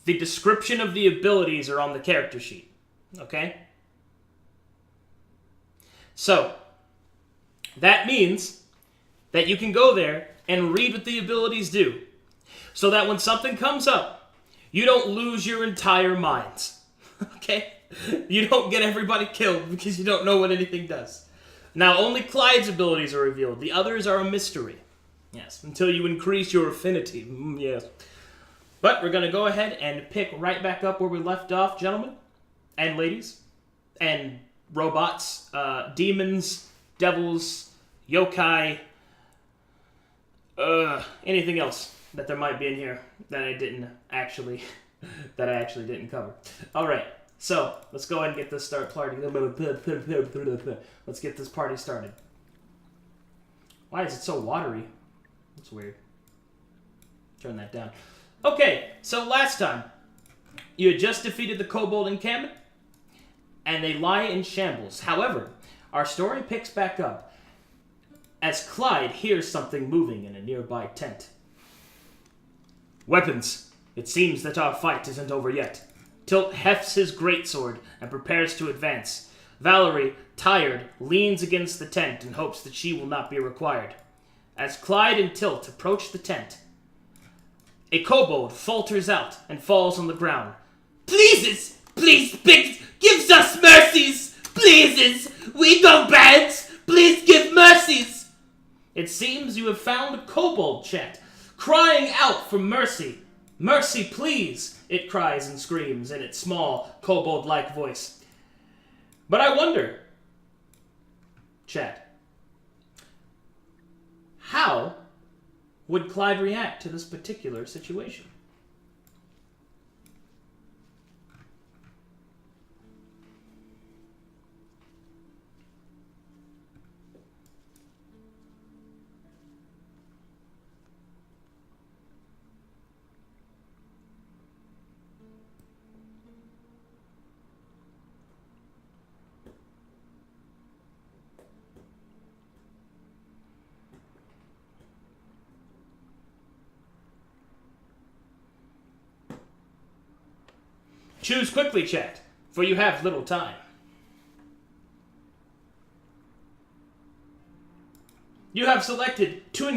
The description of the abilities are on the character sheet. Okay? So, that means that you can go there and read what the abilities do. So that when something comes up, you don't lose your entire minds. Okay? You don't get everybody killed because you don't know what anything does. Now, only Clyde's abilities are revealed. The others are a mystery. Yes, until you increase your affinity. Yes. But we're going to go ahead and pick right back up where we left off, gentlemen and ladies and robots, demons, devils, yokai, anything else that there might be in here that I actually didn't cover. All right, so let's go ahead and get this party. Let's get this party started. Why is it so watery? That's weird. Turn that down. Okay, so last time you had just defeated the Kobold encampment, and they lie in shambles. However, our story picks back up as Clyde hears something moving in a nearby tent. Weapons. It seems that our fight isn't over yet. Tilt hefts his greatsword and prepares to advance. Valerie, tired, leans against the tent and hopes that she will not be required. As Clyde and Tilt approach the tent, a kobold falters out and falls on the ground. Pleases! Please, gives us mercies! Pleases! We no bad! Please give mercies! It seems you have found a kobold, chat, crying out for mercy. Mercy, please, it cries and screams in its small, kobold-like voice. But I wonder, chat, how would Clyde react to this particular situation? Choose quickly, chat, for you have little time. You have selected to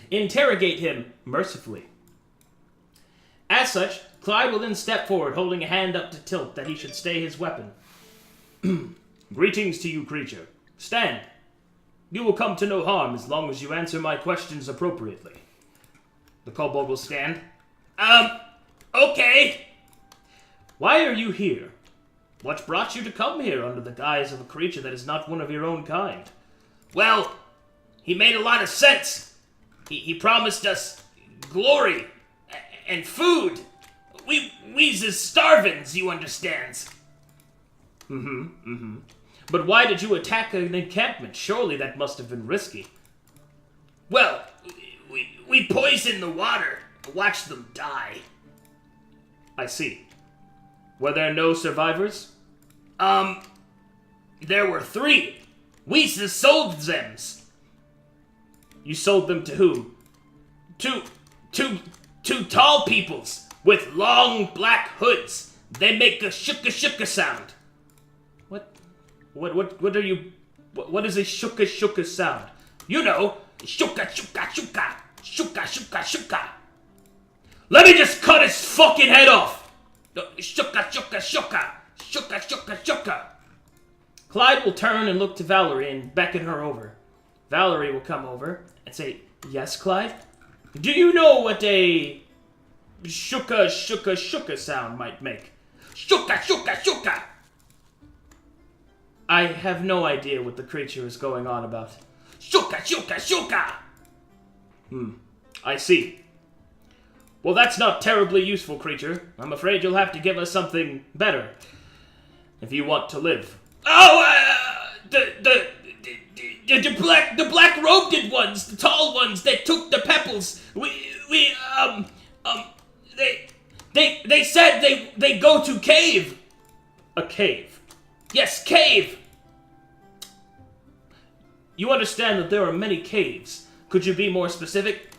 interrogate him mercifully. As such, Clyde will then step forward, holding a hand up to Tilt that he should stay his weapon. Greetings to you, creature. Stand. You will come to no harm as long as you answer my questions appropriately. The kobold will stand. Okay. Why are you here? What brought you to come here under the guise of a creature that is not one of your own kind? Well, he made a lot of sense. He promised us glory and food. We's is starvins, you understands. But why did you attack an encampment? Surely that must have been risky. Well, we poisoned the water. Watched them die. I see. Were there no survivors? There were 3. We sold them. You sold them to whom? Two tall peoples with long black hoods. They make a shooka sound. What are you... What is a shooka sound? You know, shooka. Let me just cut his fucking head off. Shooka. Clyde will turn and look to Valerie and beckon her over. Valerie will come over and say, "Yes, Clyde? Do you know what a shooka sound might make?" Shooka. I have no idea what the creature is going on about. Shooka. I see. Well, that's not terribly useful, creature. I'm afraid you'll have to give us something better if you want to live. Oh, the black robed ones, the tall ones that took the pebbles. They said they go to cave. A cave? Yes, cave. You understand that there are many caves. Could you be more specific?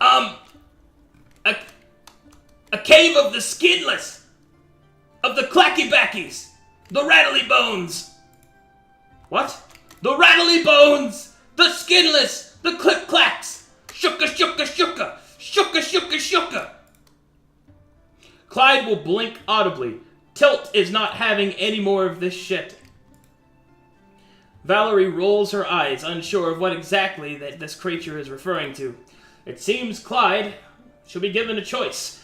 A cave of the skinless, of the clacky-backies, the rattly bones. What? The rattly bones, the skinless, the click-clacks. Shooka, shooka, shooka, shooka, shooka, shooka. Clyde will blink audibly. Tilt is not having any more of this shit. Valerie rolls her eyes, unsure of what exactly that this creature is referring to. It seems Clyde should be given a choice.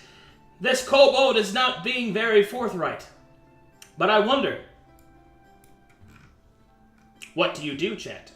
This kobold is not being very forthright. But I wonder, what do you do, chat?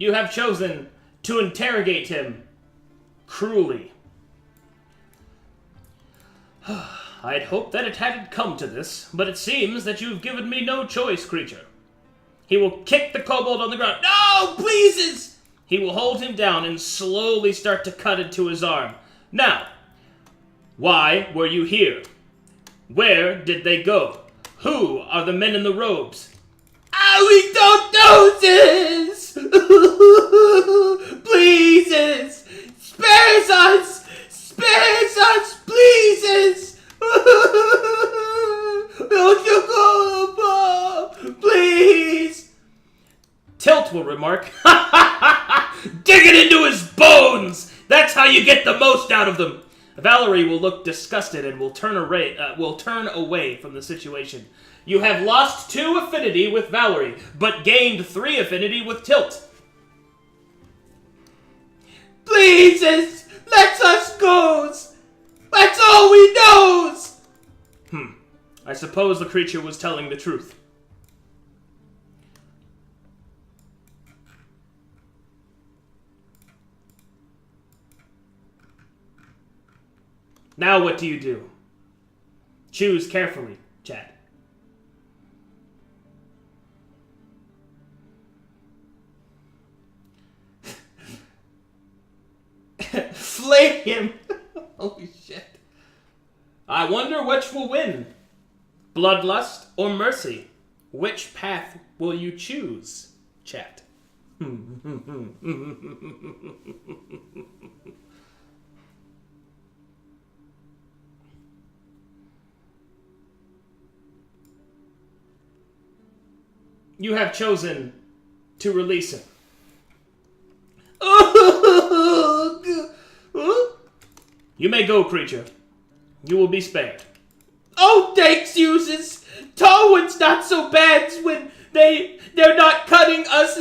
You have chosen to interrogate him cruelly. I'd hoped that it hadn't come to this, but it seems that you've given me no choice, creature. He will kick the kobold on the ground. No, pleases! He will hold him down and slowly start to cut into his arm. Now, why were you here? Where did they go? Who are the men in the robes? We don't know this! Pleases! Spares us! Spares us, pleases! Don't you go above, please! Tilt will remark, Dig it into his bones! That's how you get the most out of them! Valerie will look disgusted and will turn away from the situation. You have lost 2 affinity with Valerie, but gained 3 affinity with Tilt. Pleases! Let us go! That's all we knows! I suppose the creature was telling the truth. Now what do you do? Choose carefully, chat. Flay him! Holy shit. I wonder which will win. Bloodlust or mercy? Which path will you choose, chat? You have chosen to release him. You may go, creature. You will be spared. Oh, thanks, uses. Tarwood's not so bad when they're not cutting us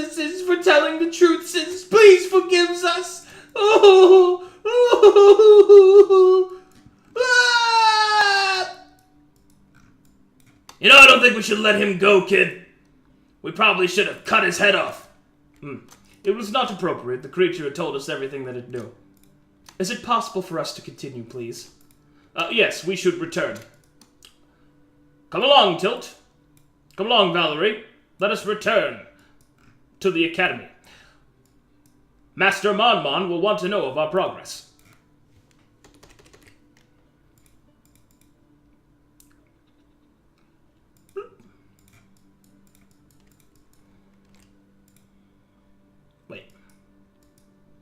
for telling the truth. Sis. Please forgive us. You know, I don't think we should let him go, kid. We probably should have cut his head off. It was not appropriate. The creature had told us everything that it knew. Is it possible for us to continue, please? Yes, we should return. Come along, Tilt. Come along, Valerie. Let us return to the academy. Master Monmon will want to know of our progress. Wait.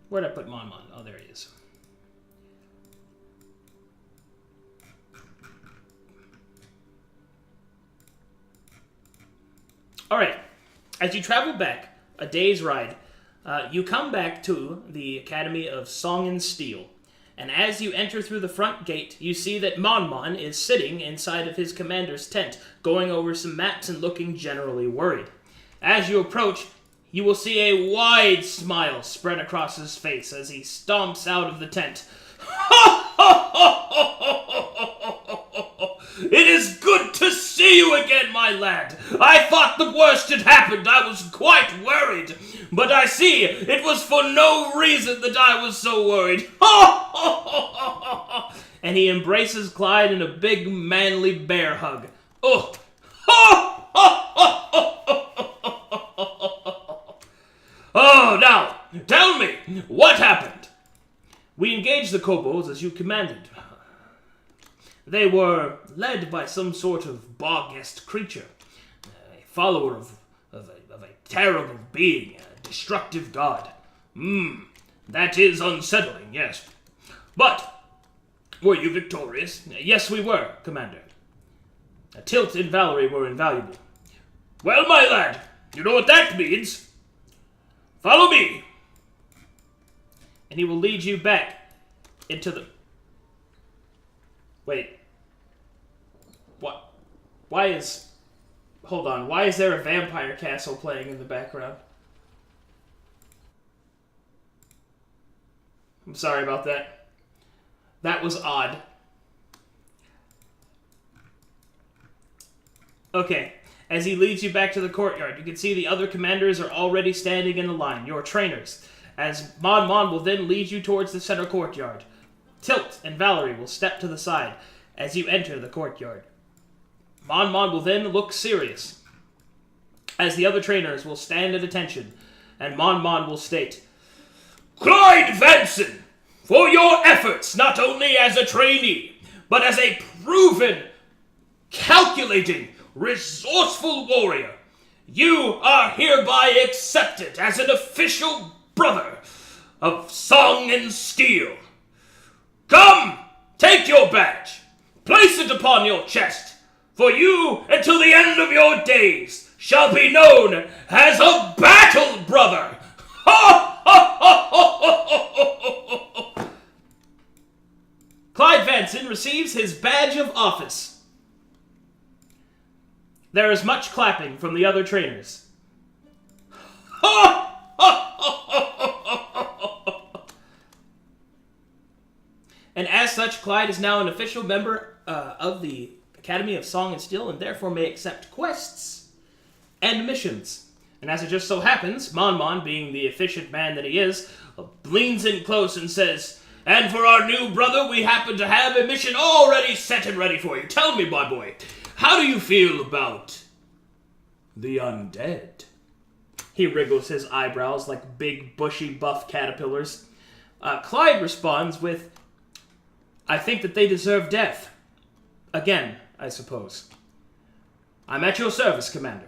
Where'd I put Monmon? Oh, there he is. Alright, as you travel back, a day's ride, you come back to the Academy of Song and Steel. And as you enter through the front gate, you see that Monmon is sitting inside of his commander's tent, going over some maps and looking generally worried. As you approach, you will see a wide smile spread across his face as he stomps out of the tent. It is good to see you again, my lad. I thought the worst had happened. I was quite worried. But I see it was for no reason that I was so worried. And he embraces Clyde in a big, manly bear hug. Oh. Oh, now, tell me, what happened? We engaged the kobolds as you commanded. They were led by some sort of bog-est creature, a follower of a terrible being, a destructive god. That is unsettling, yes. But, were you victorious? Yes, we were, Commander. Tilt and Valerie were invaluable. Well, my lad, you know what that means. Follow me. And he will lead you back into the... Wait. What? Why is... Hold on. Why is there a vampire castle playing in the background? I'm sorry about that. That was odd. Okay. As he leads you back to the courtyard, you can see the other commanders are already standing in a line, your trainers, as Mon will then lead you towards the center courtyard. Tilt and Valerie will step to the side as you enter the courtyard. Mon will then look serious, as the other trainers will stand at attention, and Mon will state, Clyde Vanson, for your efforts not only as a trainee, but as a proven, calculating, resourceful warrior, you are hereby accepted as an official brother of Song and Steel. Come, take your badge, place it upon your chest, for you, until the end of your days, shall be known as a battle brother. Clyde Vanson receives his badge of office. There is much clapping from the other trainers. And as such, Clyde is now an official member of the Academy of Song and Steel, and therefore may accept quests and missions. And as it just so happens, Mon, being the efficient man that he is, leans in close and says, And for our new brother, we happen to have a mission already set and ready for you. Tell me, my boy, how do you feel about the undead? He wriggles his eyebrows like big, bushy, buff caterpillars. Clyde responds with, I think that they deserve death. Again, I suppose. I'm at your service, Commander.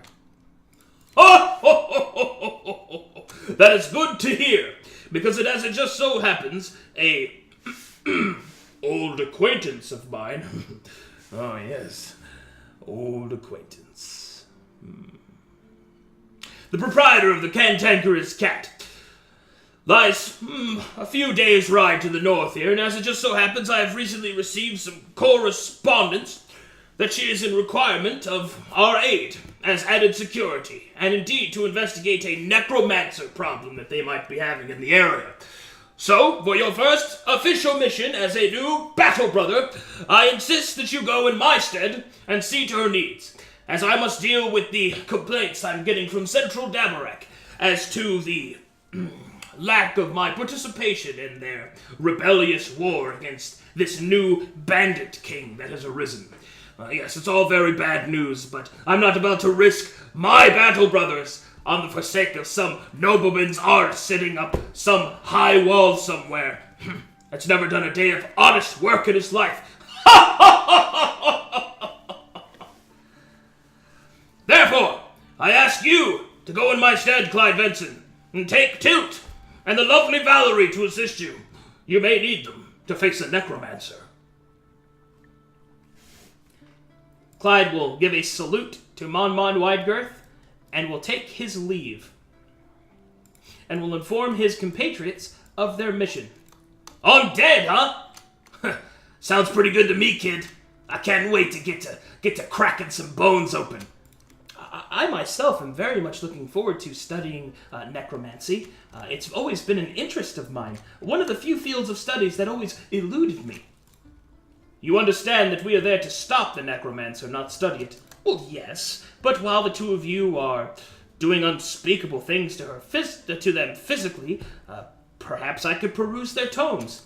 That is good to hear, because as it just so happens, a old acquaintance of mine. Oh, yes. Old acquaintance. The proprietor of the Cantankerous Cat lies a few days' ride to the north here, and as it just so happens, I have recently received some correspondence that she is in requirement of our aid as added security, and indeed to investigate a necromancer problem that they might be having in the area. So, for your first official mission as a new battle brother, I insist that you go in my stead and see to her needs, as I must deal with the complaints I'm getting from Central Damarak as to the lack of my participation in their rebellious war against this new bandit king that has arisen. Yes, it's all very bad news, but I'm not about to risk my battle brothers on the sake of some nobleman's art sitting up some high wall somewhere. That's never done a day of honest work in his life. Therefore, I ask you to go in my stead, Clyde Benson, and take Tilt and the lovely Valerie to assist you. You may need them to face a necromancer. Clyde will give a salute to Mon Widegirth and will take his leave, and will inform his compatriots of their mission. Undead, huh? Sounds pretty good to me, kid. I can't wait to get to cracking some bones open. I myself am very much looking forward to studying necromancy. It's always been an interest of mine. One of the few fields of studies that always eluded me. You understand that we are there to stop the necromancer, not study it. Well, yes, but while the two of you are doing unspeakable things to them physically, perhaps I could peruse their tones.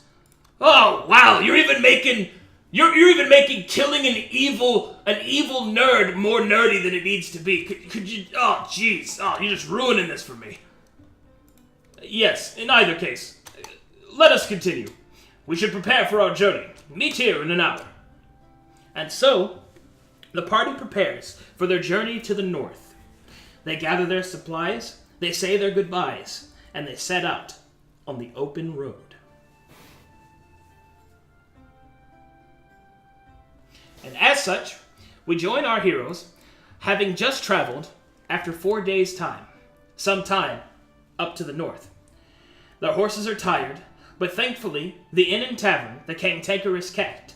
Oh, wow, you're even making killing an evil nerd more nerdy than it needs to be. Could you, oh, jeez, oh, you're just ruining this for me. Yes, in either case, let us continue. We should prepare for our journey. Meet here in an hour. And so, the party prepares for their journey to the north. They gather their supplies, they say their goodbyes, and they set out on the open road. And as such, we join our heroes, having just traveled, after 4 days' time, some time up to the north. Their horses are tired, but thankfully, the inn and tavern, the Cantankerous Cat,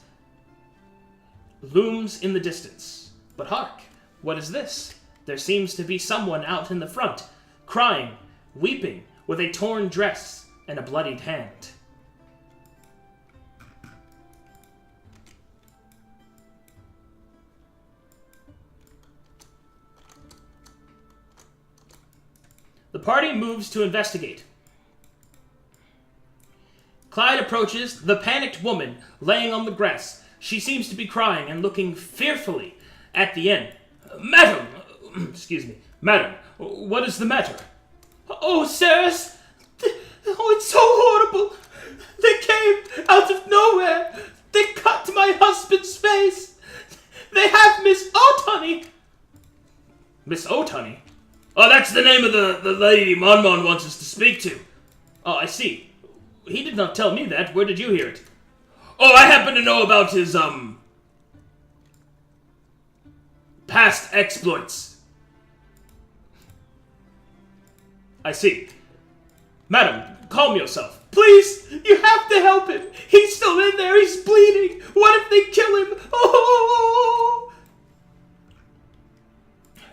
looms in the distance. But hark, what is this? There seems to be someone out in the front, crying, weeping, with a torn dress and a bloodied hand. The party moves to investigate. Clyde approaches the panicked woman laying on the grass. She seems to be crying and looking fearfully at the inn. Madam, Madam, what is the matter? Oh, sirs, it's so horrible. They came out of nowhere. They cut my husband's face. They have Miss Oathoney. Miss Oathoney? Oh, that's the name of the lady Mon wants us to speak to. Oh, I see. He did not tell me that. Where did you hear it? Oh, I happen to know about his, past exploits. I see. Madam, calm yourself. Please, you have to help him. He's still in there. He's bleeding. What if they kill him? Oh!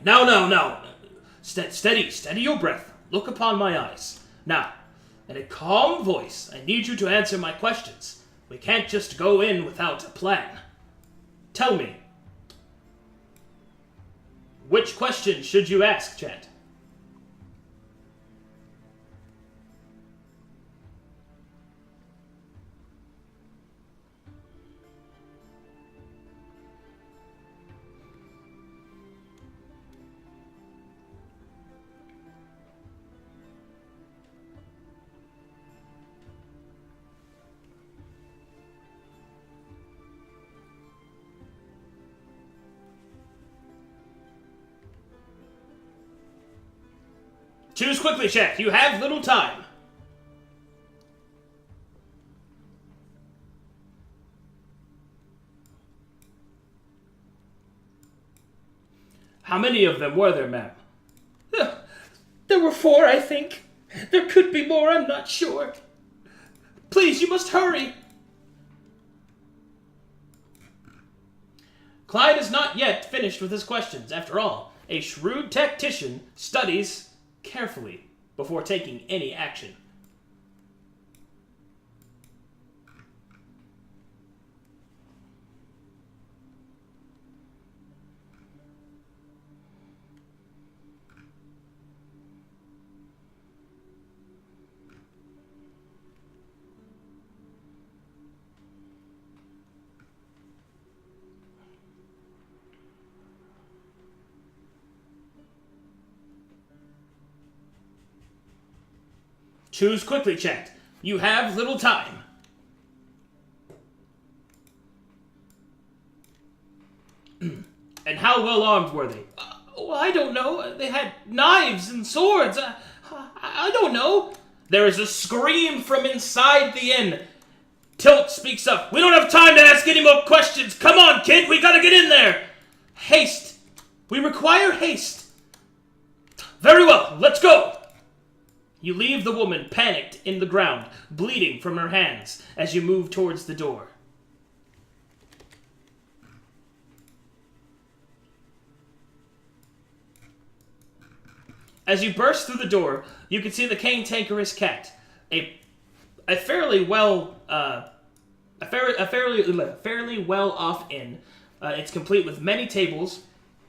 Now. Steady your breath. Look upon my eyes. Now, in a calm voice, I need you to answer my questions. We can't just go in without a plan. Tell me, which question should you ask, Chad? Choose quickly, Chet. You have little time. How many of them were there, ma'am? There were 4, I think. There could be more, I'm not sure. Please, you must hurry. Clyde is not yet finished with his questions. After all, a shrewd tactician studies carefully before taking any action. Choose quickly, Chet. You have little time. And how well armed were they? Well, I don't know. They had knives and swords. I don't know. There is a scream from inside the inn. Tilt speaks up. We don't have time to ask any more questions. Come on, kid. We gotta get in there. Haste. We require haste. Very well. Let's go. You leave the woman panicked in the ground, bleeding from her hands, as you move towards the door. As you burst through the door, you can see the Cantankerous Cat, a fairly well a fairly well-off inn. It's complete with many tables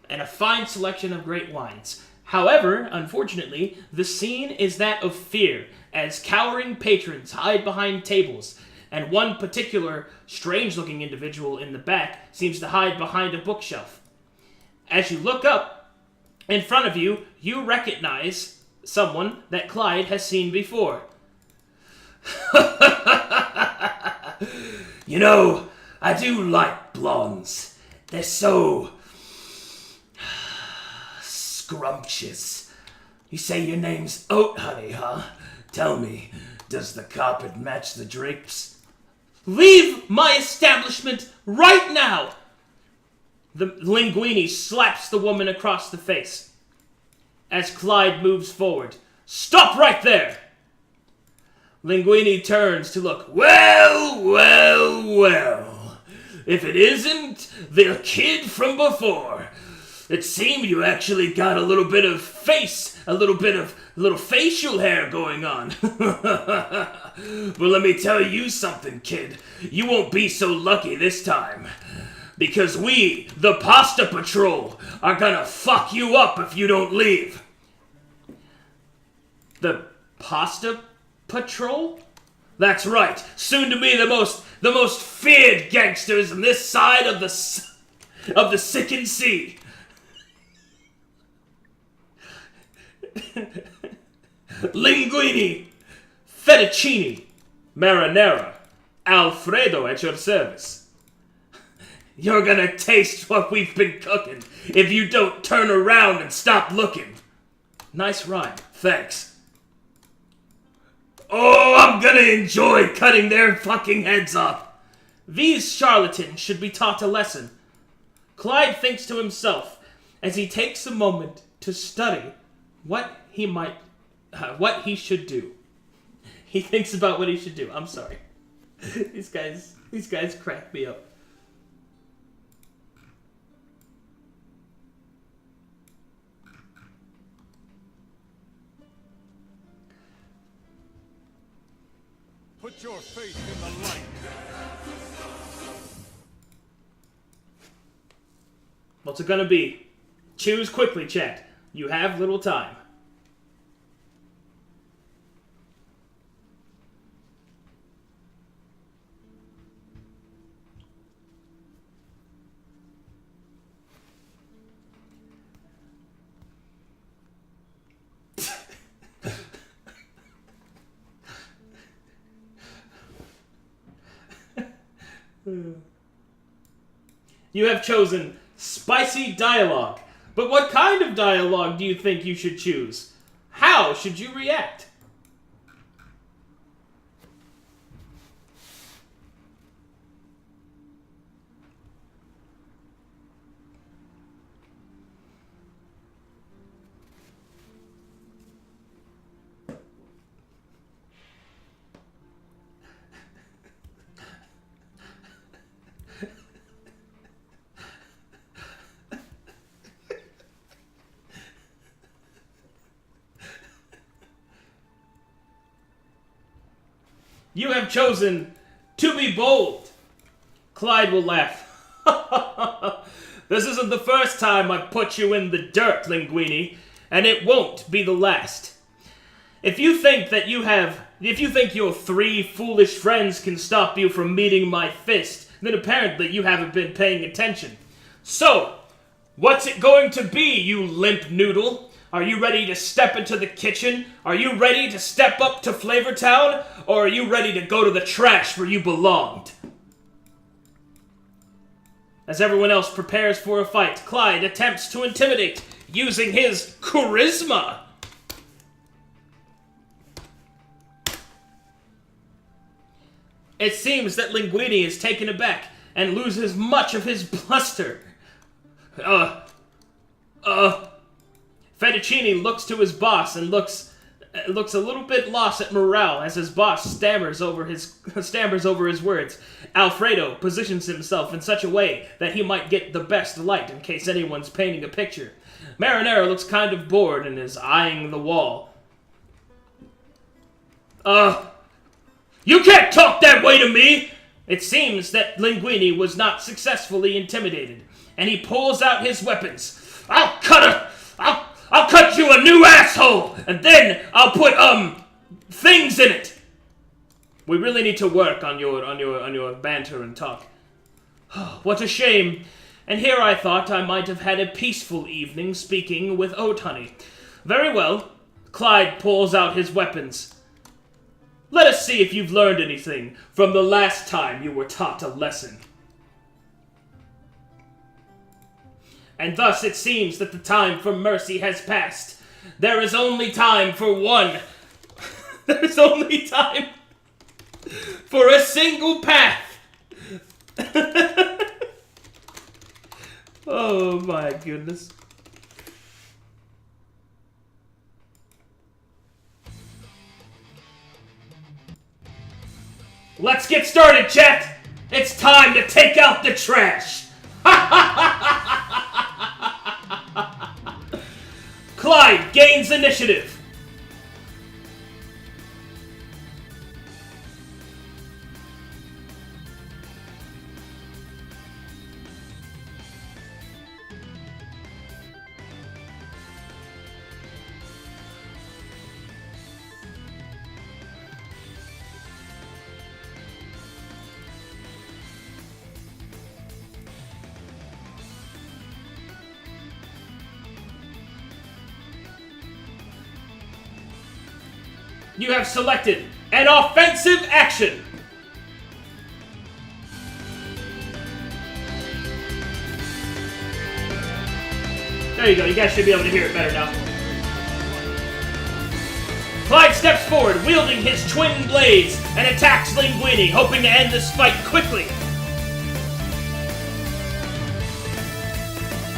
and a fine selection of great wines. However, unfortunately, the scene is that of fear, as cowering patrons hide behind tables, and one particular strange-looking individual in the back seems to hide behind a bookshelf. As you look up, in front of you, you recognize someone that Clyde has seen before. You know, I do like blondes. They're so scrumptious. You say your name's Oat Honey, huh? Tell me, does the carpet match the drapes? Leave my establishment right now! The Linguini slaps the woman across the face. As Clyde moves forward, stop right there! Linguini turns to look. Well, well, well. If it isn't the kid from before. It seemed you actually got a little bit of little facial hair going on. But let me tell you something, kid. You won't be so lucky this time. Because we, the Pasta Patrol, are gonna fuck you up if you don't leave. The Pasta Patrol? That's right. Soon to be the most feared gangsters on this side of the Sickened Sea. Linguini, fettuccine, marinara, Alfredo at your service. You're gonna taste what we've been cooking if you don't turn around and stop looking. Nice rhyme. Thanks. Oh, I'm gonna enjoy cutting their fucking heads off. These charlatans should be taught a lesson. Clyde thinks to himself as he takes a moment to study what he should do. He thinks about what he should do. I'm sorry. These guys crack me up. Put your faith in the light. What's it gonna be? Choose quickly, chat. You have little time. You have chosen spicy dialogue. But what kind of dialogue do you think you should choose? How should you react? You have chosen to be bold. Clyde will laugh. This isn't the first time I've put you in the dirt, Linguini, and it won't be the last. If you think your 3 foolish friends can stop you from meeting my fist, then apparently you haven't been paying attention. So, what's it going to be, you limp noodle? Are you ready to step into the kitchen? Are you ready to step up to Flavortown? Or are you ready to go to the trash where you belonged? As everyone else prepares for a fight, Clyde attempts to intimidate using his charisma. It seems that Linguini is taken aback and loses much of his bluster. Fettuccine looks to his boss and looks a little bit lost at morale as his boss stammers over his words. Alfredo positions himself in such a way that he might get the best light in case anyone's painting a picture. Marinara looks kind of bored and is eyeing the wall. You can't talk that way to me! It seems that Linguini was not successfully intimidated, and he pulls out his weapons. I'll cut you a new asshole, and then I'll put, things in it. We really need to work on your banter and talk. What a shame. And here I thought I might have had a peaceful evening speaking with Oat Honey. Very well. Clyde pulls out his weapons. Let us see if you've learned anything from the last time you were taught a lesson. And thus it seems that the time for mercy has passed. There is only time for one. There's only time for a single path. Oh my goodness. Let's get started, chat! It's time to take out the trash! Clyde gains initiative. You have selected an offensive action. There you go. You guys should be able to hear it better now. Clyde steps forward, wielding his twin blades, and attacks Linguini, hoping to end this fight quickly.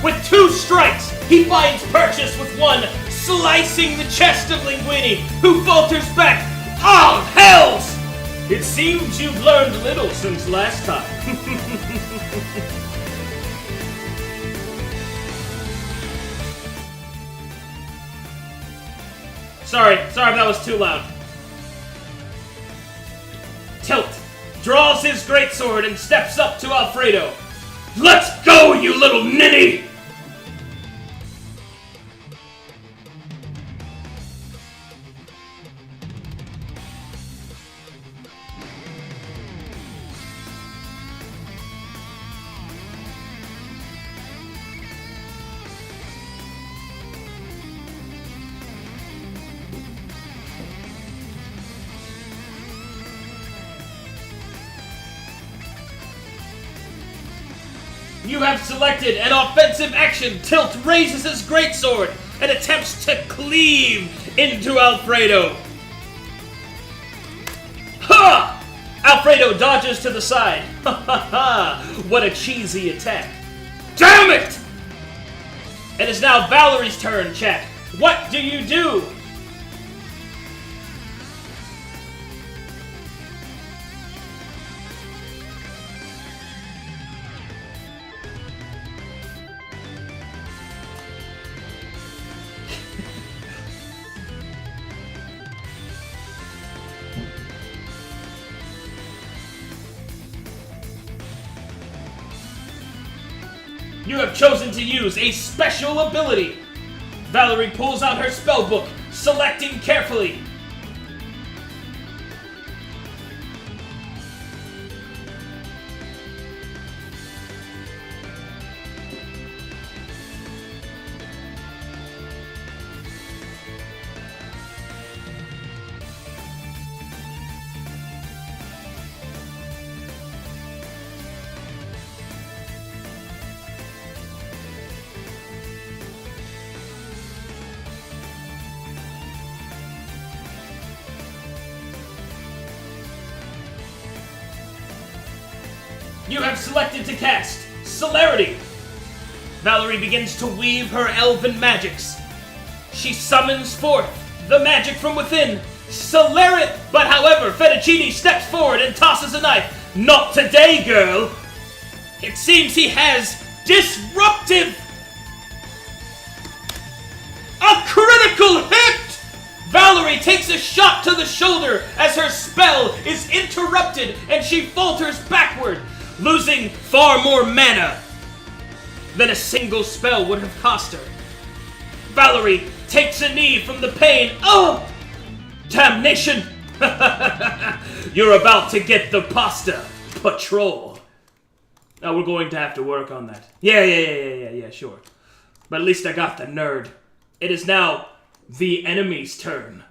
With 2 strikes, he finds purchase with one, slicing the chest of Linguini, who falters back. Oh, hells! It seems you've learned little since last time. Sorry if that was too loud. Tilt draws his greatsword and steps up to Alfredo. Let's go, you little ninny! You have selected an offensive action. Tilt raises his greatsword and attempts to cleave into Alfredo. Ha! Alfredo dodges to the side. Ha ha ha! What a cheesy attack. Damn it! It is now Valerie's turn, chat. What do you do? You have chosen to use a special ability. Valerie pulls out her spellbook, selecting carefully. You have selected to cast Celerity. Valerie begins to weave her elven magics. She summons forth the magic from within. Celerity! But however, Fettuccine steps forward and tosses a knife. Not today, girl! It seems he has Disruptive! A critical hit! Valerie takes a shot to the shoulder as her spell is interrupted and she falters backward, losing far more mana than a single spell would have cost her. Valerie takes a knee from the pain. Oh! Damnation! You're about to get the pasta, patrol. Now we're going to have to work on that. Yeah, sure. But at least I got the nerd. It is now the enemy's turn.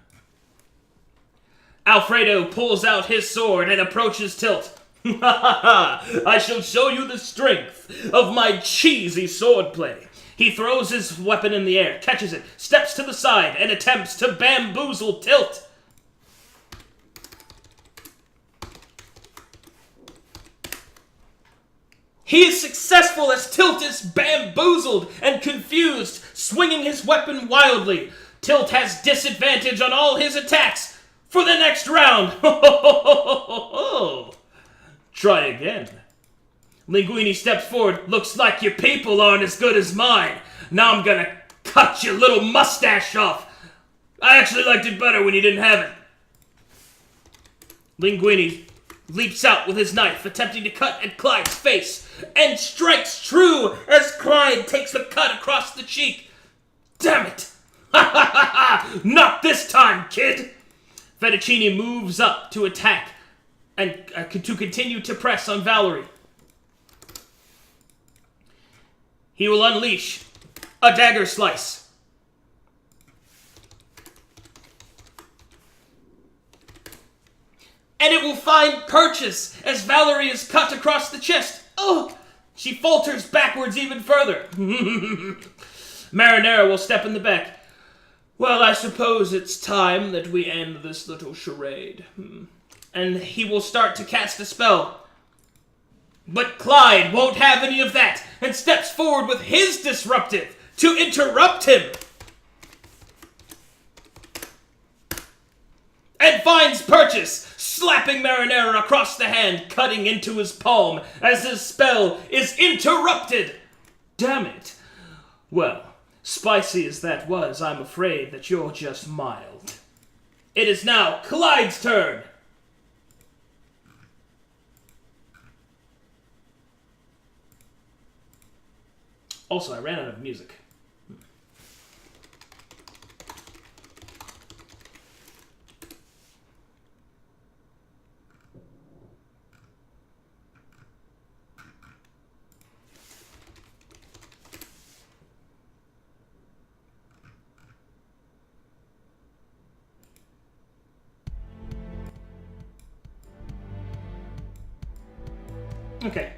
Alfredo pulls out his sword and approaches Tilt. I shall show you the strength of my cheesy swordplay. He throws his weapon in the air, catches it, steps to the side, and attempts to bamboozle Tilt. He is successful as Tilt is bamboozled and confused, swinging his weapon wildly. Tilt has disadvantage on all his attacks for the next round. Try again. Linguini steps forward. Looks like your people aren't as good as mine. Now I'm gonna cut your little mustache off. I actually liked it better when you didn't have it. Linguini leaps out with his knife, attempting to cut at Clyde's face, and strikes true as Clyde takes a cut across the cheek. Damn it! Not this time, kid! Fettuccine moves up to attack and to continue to press on Valerie. He will unleash a dagger slice. And it will find purchase as Valerie is cut across the chest. Oh! She falters backwards even further. Marinara will step in the back. Well, I suppose it's time that we end this little charade. And he will start to cast a spell. But Clyde won't have any of that and steps forward with his disruptive to interrupt him. And finds purchase, slapping Marinara across the hand, cutting into his palm as his spell is interrupted. Damn it. Well, spicy as that was, I'm afraid that you're just mild. It is now Clyde's turn. Also, I ran out of music. Okay.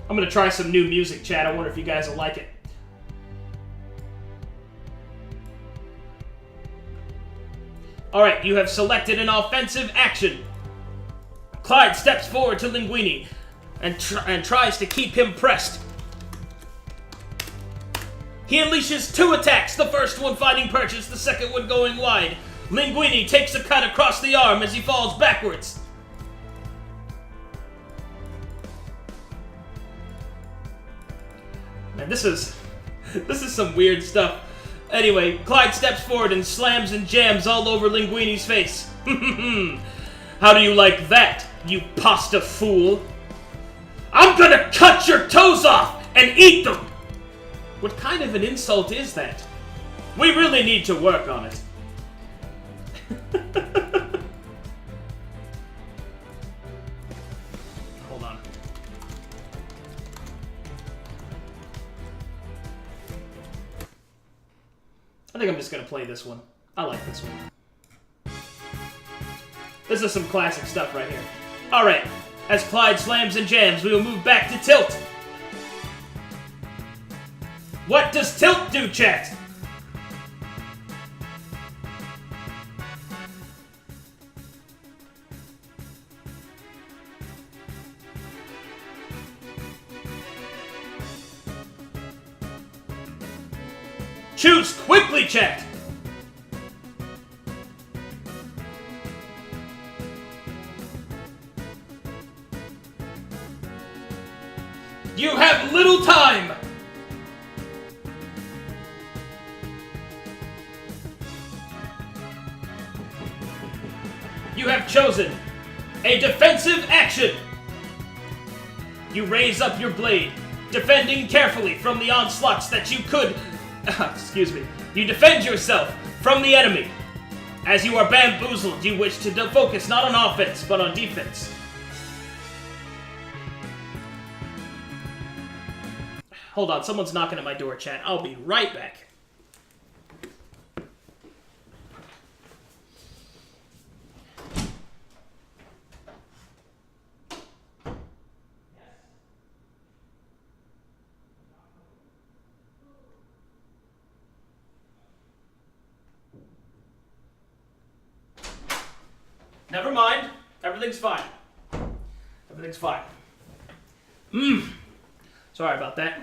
I'm gonna try some new music, chat. I wonder if you guys will like it. Alright, you have selected an offensive action. Clyde steps forward to Linguini and tries to keep him pressed. He unleashes two attacks, the first one finding purchase, the second one going wide. Linguini takes a cut across the arm as he falls backwards. Man, this is some weird stuff. Anyway, Clyde steps forward and slams and jams all over Linguini's face. How do you like that, you pasta fool? I'm gonna cut your toes off and eat them! What kind of an insult is that? We really need to work on it. Hold on. I think I'm just gonna play this one. I like this one. This is some classic stuff right here. Alright, as Clyde slams and jams, we will move back to Tilt. What does Tilt do, chat? Choose quickly, chat! You have little time! chosen a defensive action. You raise up your blade, defending carefully from the onslaughts that you could... excuse me. You defend yourself from the enemy. As you are bamboozled, you wish to focus not on offense, but on defense. Hold on, someone's knocking at my door, chat. I'll be right back. Never mind. Everything's fine. Everything's fine. Sorry about that.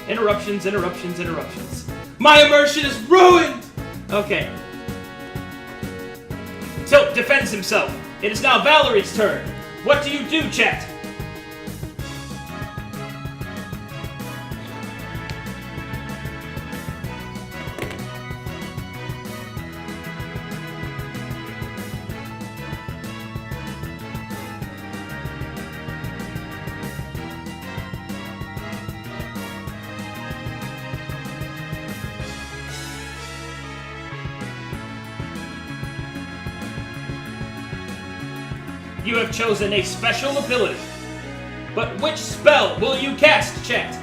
Interruptions, interruptions, interruptions. My immersion is ruined! Okay. Tilt defends himself. It is now Valerie's turn. What do you do, chat? You have chosen a special ability. But which spell will you cast, chat?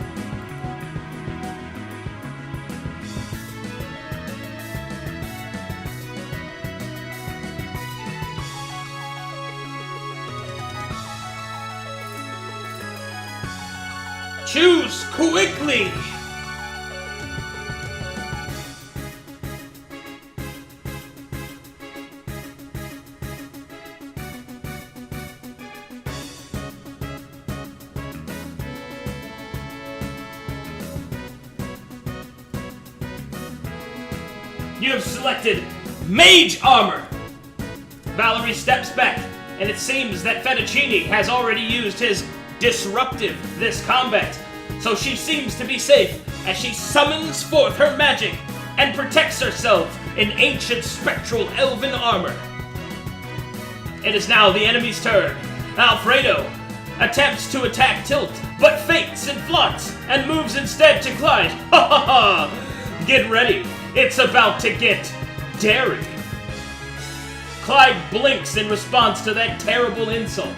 Choose quickly! You have selected Mage Armor! Valerie steps back, and it seems that Fettuccine has already used his Disruptive this combat, so she seems to be safe as she summons forth her magic and protects herself in ancient spectral elven armor. It is now the enemy's turn. Alfredo attempts to attack Tilt, but feints and flaunts and moves instead to Clyde. Ha ha ha! Get ready. It's about to get daring. Clyde blinks in response to that terrible insult.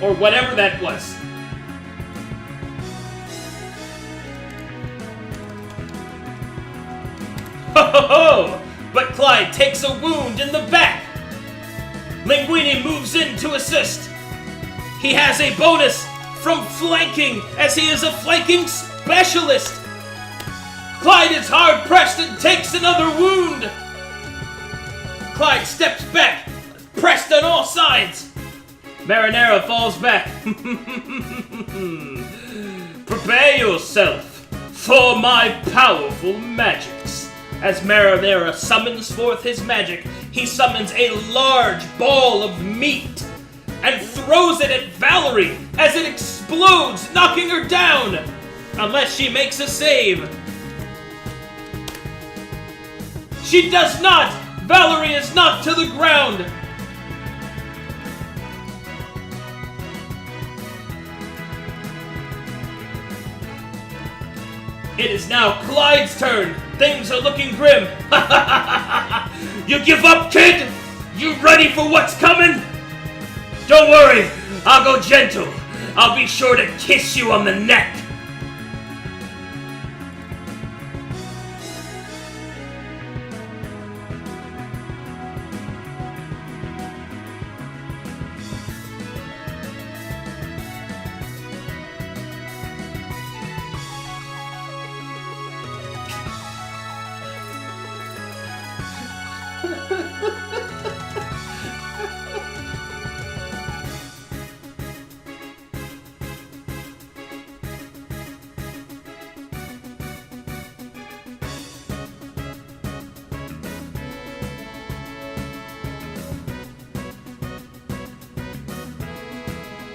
Or whatever that was. Ho ho ho! But Clyde takes a wound in the back. Linguini moves in to assist. He has a bonus from flanking, as he is a flanking specialist. Clyde is hard pressed and takes another wound. Clyde steps back, pressed on all sides. Marinara falls back. Prepare yourself for my powerful magics. As Marinara summons forth his magic, he summons a large ball of meat and throws it at Valerie as it explodes, knocking her down. Unless she makes a save. She does not! Valerie is knocked to the ground! It is now Clyde's turn. Things are looking grim. You give up, kid? You ready for what's coming? Don't worry, I'll go gentle. I'll be sure to kiss you on the neck.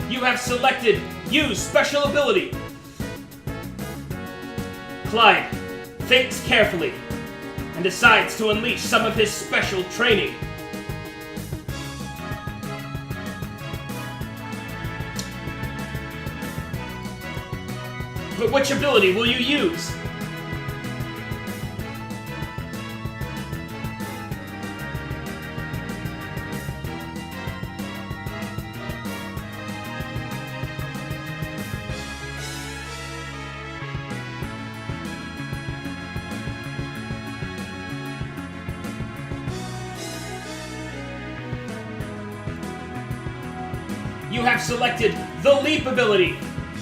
You have selected Use special ability. Clyde thinks carefully and decides to unleash some of his special training. But which ability will you use? You have selected the leap ability.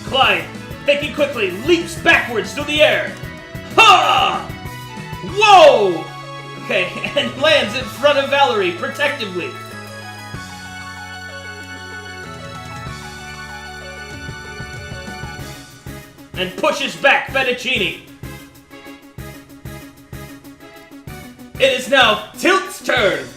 Clyde, thinking quickly, leaps backwards through the air. Ha! Whoa! Okay, and lands in front of Valerie protectively. And pushes back Fettuccine. It is now Tilt's turn.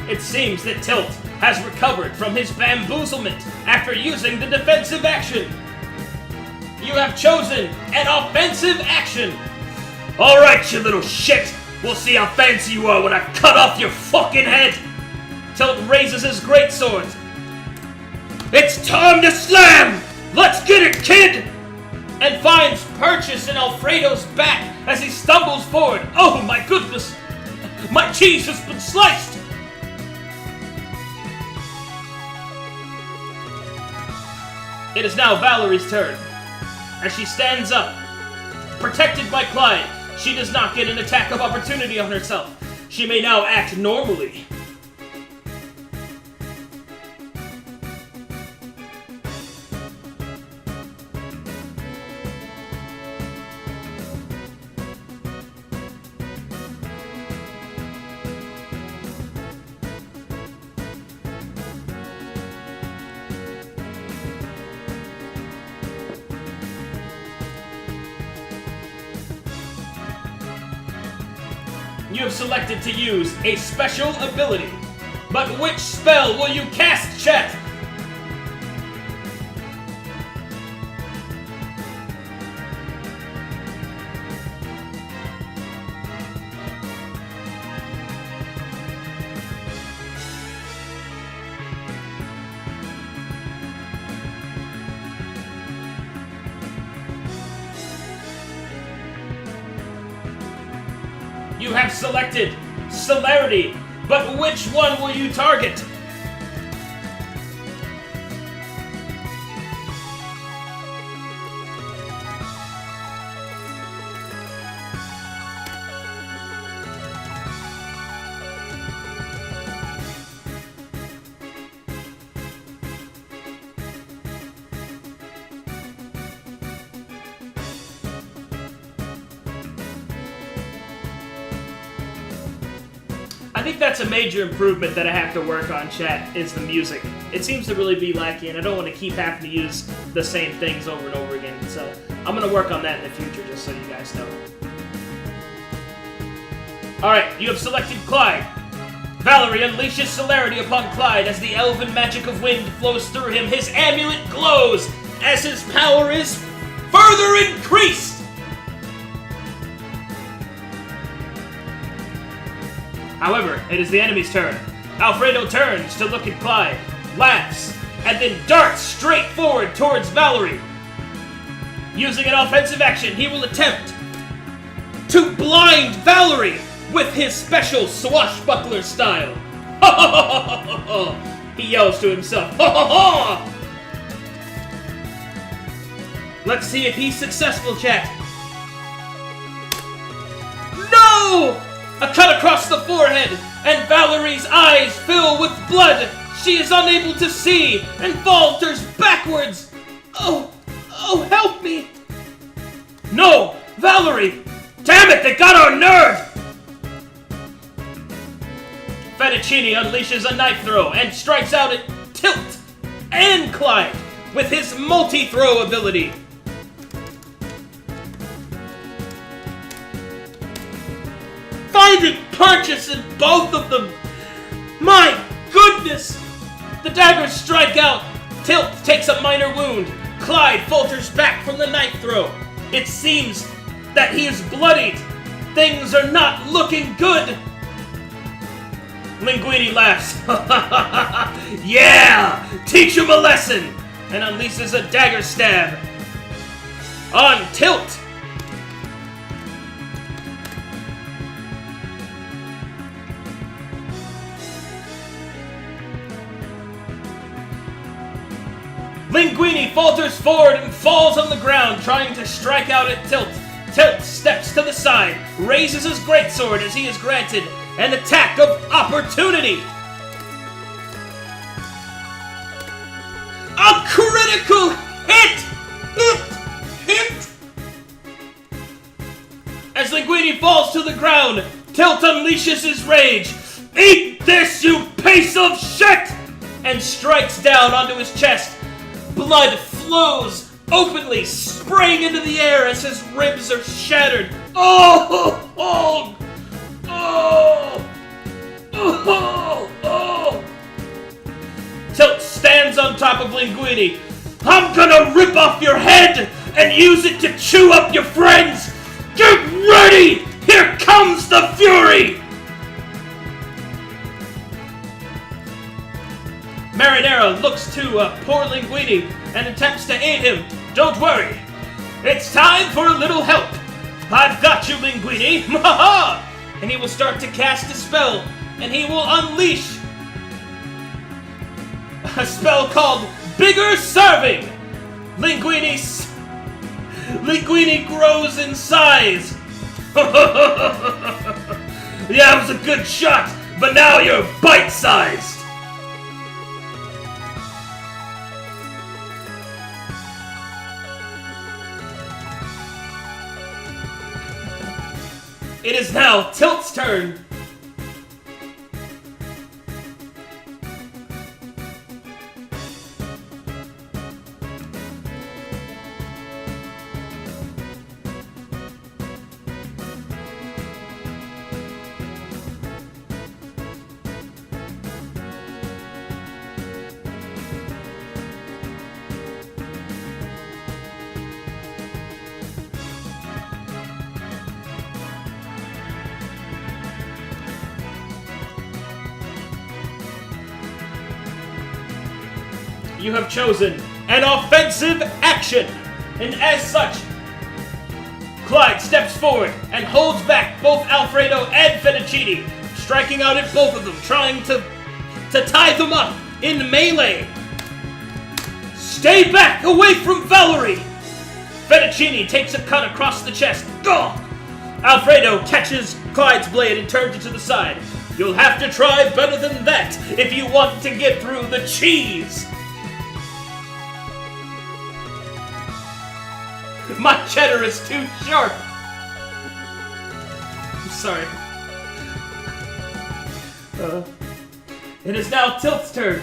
It seems that Tilt has recovered from his bamboozlement after using the defensive action. You have chosen an offensive action. Alright, you little shit! We'll see how fancy you are when I cut off your fucking head! Tilt raises his greatsword. It's time to slam! Let's get it, kid! And finds purchase in Alfredo's back as he stumbles forward. Oh my goodness! My cheese has been sliced! It is now Valerie's turn. As she stands up, protected by Clyde, she does not get an attack of opportunity on herself. She may now act normally. You have selected to use a special ability. But which spell will you cast, chat? You have selected Celerity, but which one will you target? I think that's a major improvement that I have to work on, chat, is the music. It seems to really be lacking, and I don't want to keep having to use the same things over and over again. So I'm going to work on that in the future, just so you guys know. Alright, you have selected Clyde. Valerie unleashes celerity upon Clyde as the elven magic of wind flows through him. His amulet glows as his power is further increased. However, it is the enemy's turn. Alfredo turns to look at Clyde, laughs, and then darts straight forward towards Valerie. Using an offensive action, he will attempt to blind Valerie with his special swashbuckler style. He yells to himself. Let's see if he's successful, chat. No! A cut across the forehead, and Valerie's eyes fill with blood. She is unable to see and falters backwards. Oh, help me. No! Valerie! Damn it, they got our nerd! Fettuccine unleashes a knife throw and strikes out at Tilt and Clyde with his multi-throw ability. Finding purchase in both of them! My goodness! The daggers strike out. Tilt takes a minor wound. Clyde falters back from the knife throw. It seems that he is bloodied. Things are not looking good. Linguini laughs. Yeah! Teach him a lesson! And unleashes a dagger stab on Tilt. Linguini falters forward and falls on the ground, trying to strike out at Tilt. Tilt steps to the side, raises his greatsword as he is granted an attack of opportunity. A critical hit! Hit! As Linguini falls to the ground, Tilt unleashes his rage. Eat this, you piece of shit! And strikes down onto his chest. Blood flows openly, spraying into the air as his ribs are shattered. Oh! Oh! Oh! Oh! Oh! Tilt stands on top of Linguini. I'm gonna rip off your head and use it to chew up your friends! Get ready! Here comes the fury! Marinera looks to poor Linguini and attempts to aid him. Don't worry. It's time for a little help. I've got you, Linguini. Ha! And he will start to cast a spell, and he will unleash a spell called Bigger Serving. Linguini grows in size. Yeah, it was a good shot, but now you're bite-sized. It is now Tilt's turn. You have chosen an offensive action, and as such, Clyde steps forward and holds back both Alfredo and Fettuccine, striking out at both of them, trying to tie them up in melee. Stay back, away from Valerie! Fettuccine takes a cut across the chest. Gah! Alfredo catches Clyde's blade and turns it to the side. You'll have to try better than that if you want to get through the cheese. My cheddar is too sharp. I'm sorry. It is now Tilt's turn.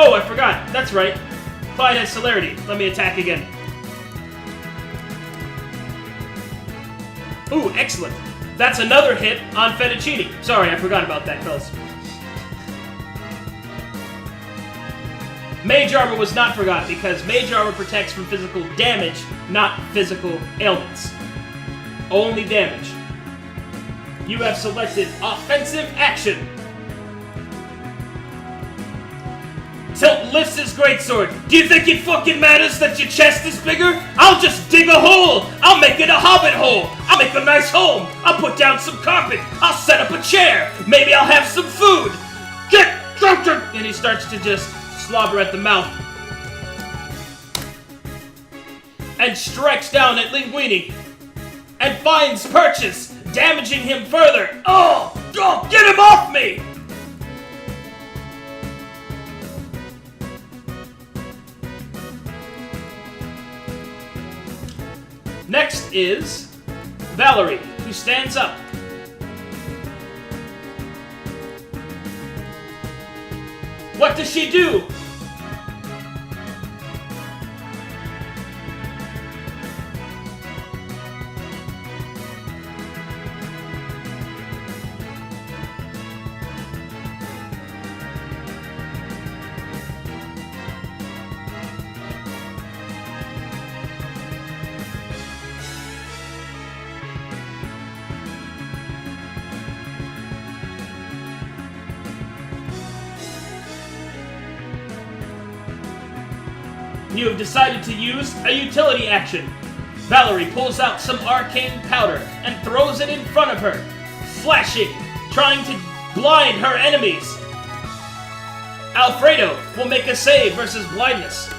Oh, I forgot. That's right. Clyde has celerity. Let me attack again. Ooh, excellent. That's another hit on Fettuccine. Sorry, I forgot about that, fellas. Mage Armor was not forgot because Mage Armor protects from physical damage, not physical ailments. Only damage. You have selected offensive action. Tilt lifts his greatsword. Do you think it fucking matters that your chest is bigger? I'll just dig a hole. I'll make it a hobbit hole. I'll make a nice home. I'll put down some carpet. I'll set up a chair. Maybe I'll have some food. Get something! And he starts to just slobber at the mouth. And strikes down at Linguini. And finds purchase, damaging him further. Oh, get him off me! Next is Valerie, who stands up. What does she do? You have decided to use a utility action. Valerie pulls out some arcane powder and throws it in front of her, flashing, trying to blind her enemies. Alfredo will make a save versus blindness.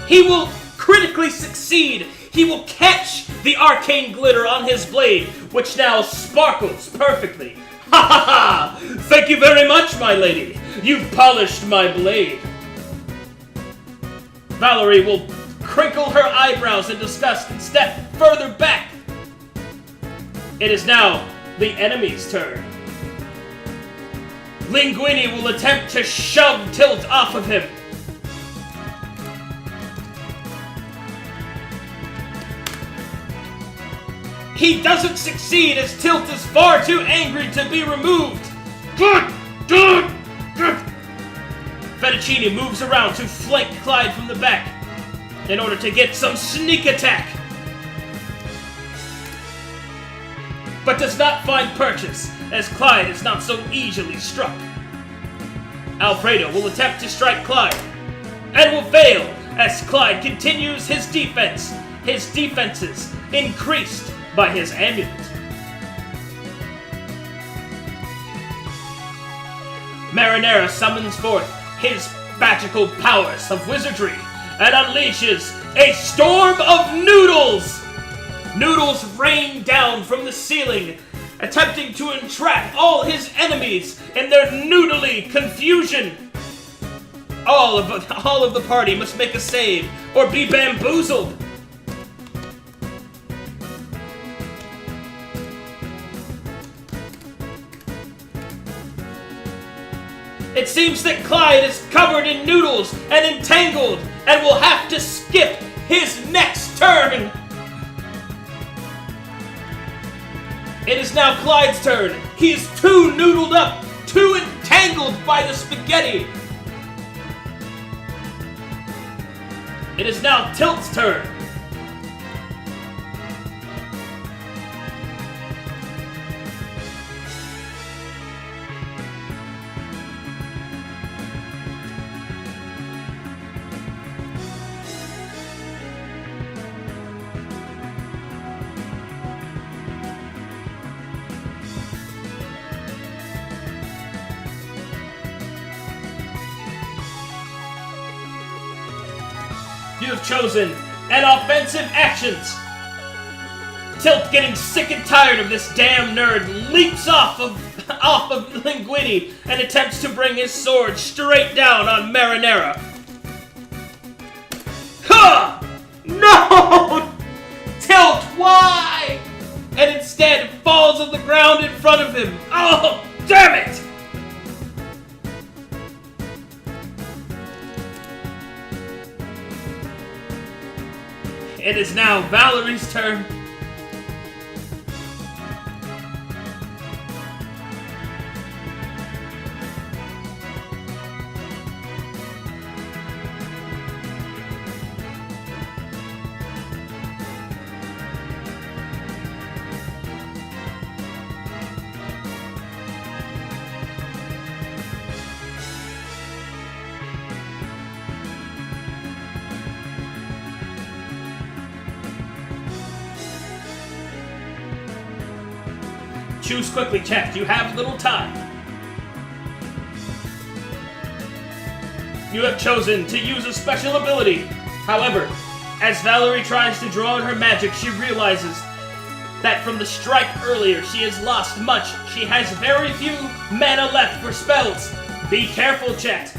He will critically succeed. He will catch the arcane glitter on his blade, which now sparkles perfectly. Ha ha ha! Thank you very much, my lady. You've polished my blade. Valerie will crinkle her eyebrows in disgust and step further back. It is now the enemy's turn. Linguini will attempt to shove Tilt off of him. He doesn't succeed as Tilt is far too angry to be removed. Fettuccine moves around to flank Clyde from the back in order to get some sneak attack. But does not find purchase, as Clyde is not so easily struck. Alfredo will attempt to strike Clyde, and will fail as Clyde continues his defense. His defenses increased by his amulet. Marinara summons forth his magical powers of wizardry and unleashes a storm of noodles! Noodles rain down from the ceiling, attempting to entrap all his enemies in their noodly confusion. All of the party must make a save or be bamboozled. It seems that Clyde is covered in noodles and entangled and will have to skip his next turn. It is now Clyde's turn. He is too noodled up, too entangled by the spaghetti. It is now Tilt's turn. You have chosen an offensive actions. Tilt, getting sick and tired of this damn nerd, leaps off of Linguini and attempts to bring his sword straight down on Marinara. Ha! No! Tilt, why? And instead falls on the ground in front of him. Oh, damn it! It is now Valerie's turn. Choose quickly, chat. You have little time. You have chosen to use a special ability. However, as Valerie tries to draw on her magic, she realizes that from the strike earlier, she has lost much. She has very few mana left for spells. Be careful, chat.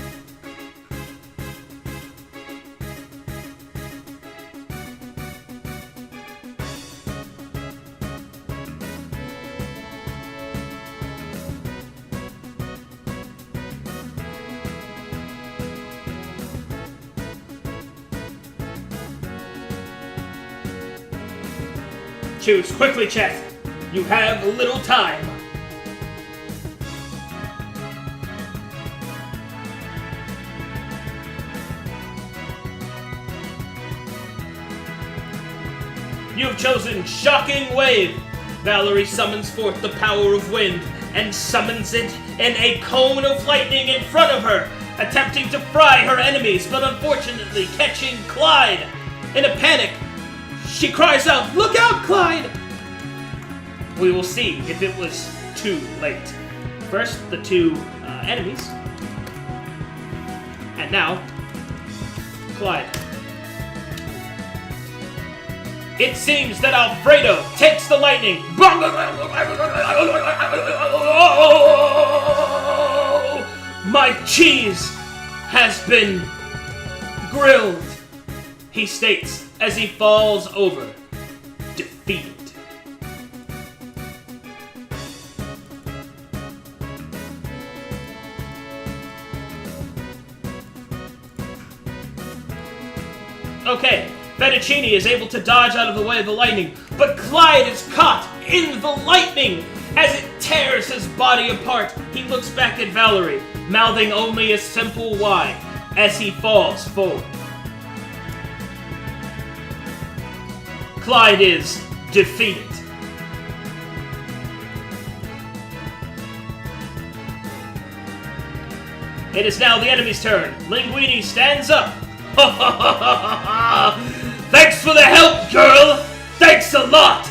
Choose quickly, chat. You have little time. You have chosen Shocking Wave. Valerie summons forth the power of wind and summons it in a cone of lightning in front of her, attempting to fry her enemies, but unfortunately catching Clyde. In a panic, she cries out, "Look out, Clyde!" We will see if it was too late. First, the two enemies. And now, Clyde. It seems that Alfredo takes the lightning. My cheese has been grilled, he states as he falls over, defeated. Okay, Fettuccine is able to dodge out of the way of the lightning, but Clyde is caught in the lightning as it tears his body apart. He looks back at Valerie, mouthing only a simple Y as he falls forward. Clyde is defeated. It is now the enemy's turn. Linguini stands up. Thanks for the help, girl! Thanks a lot!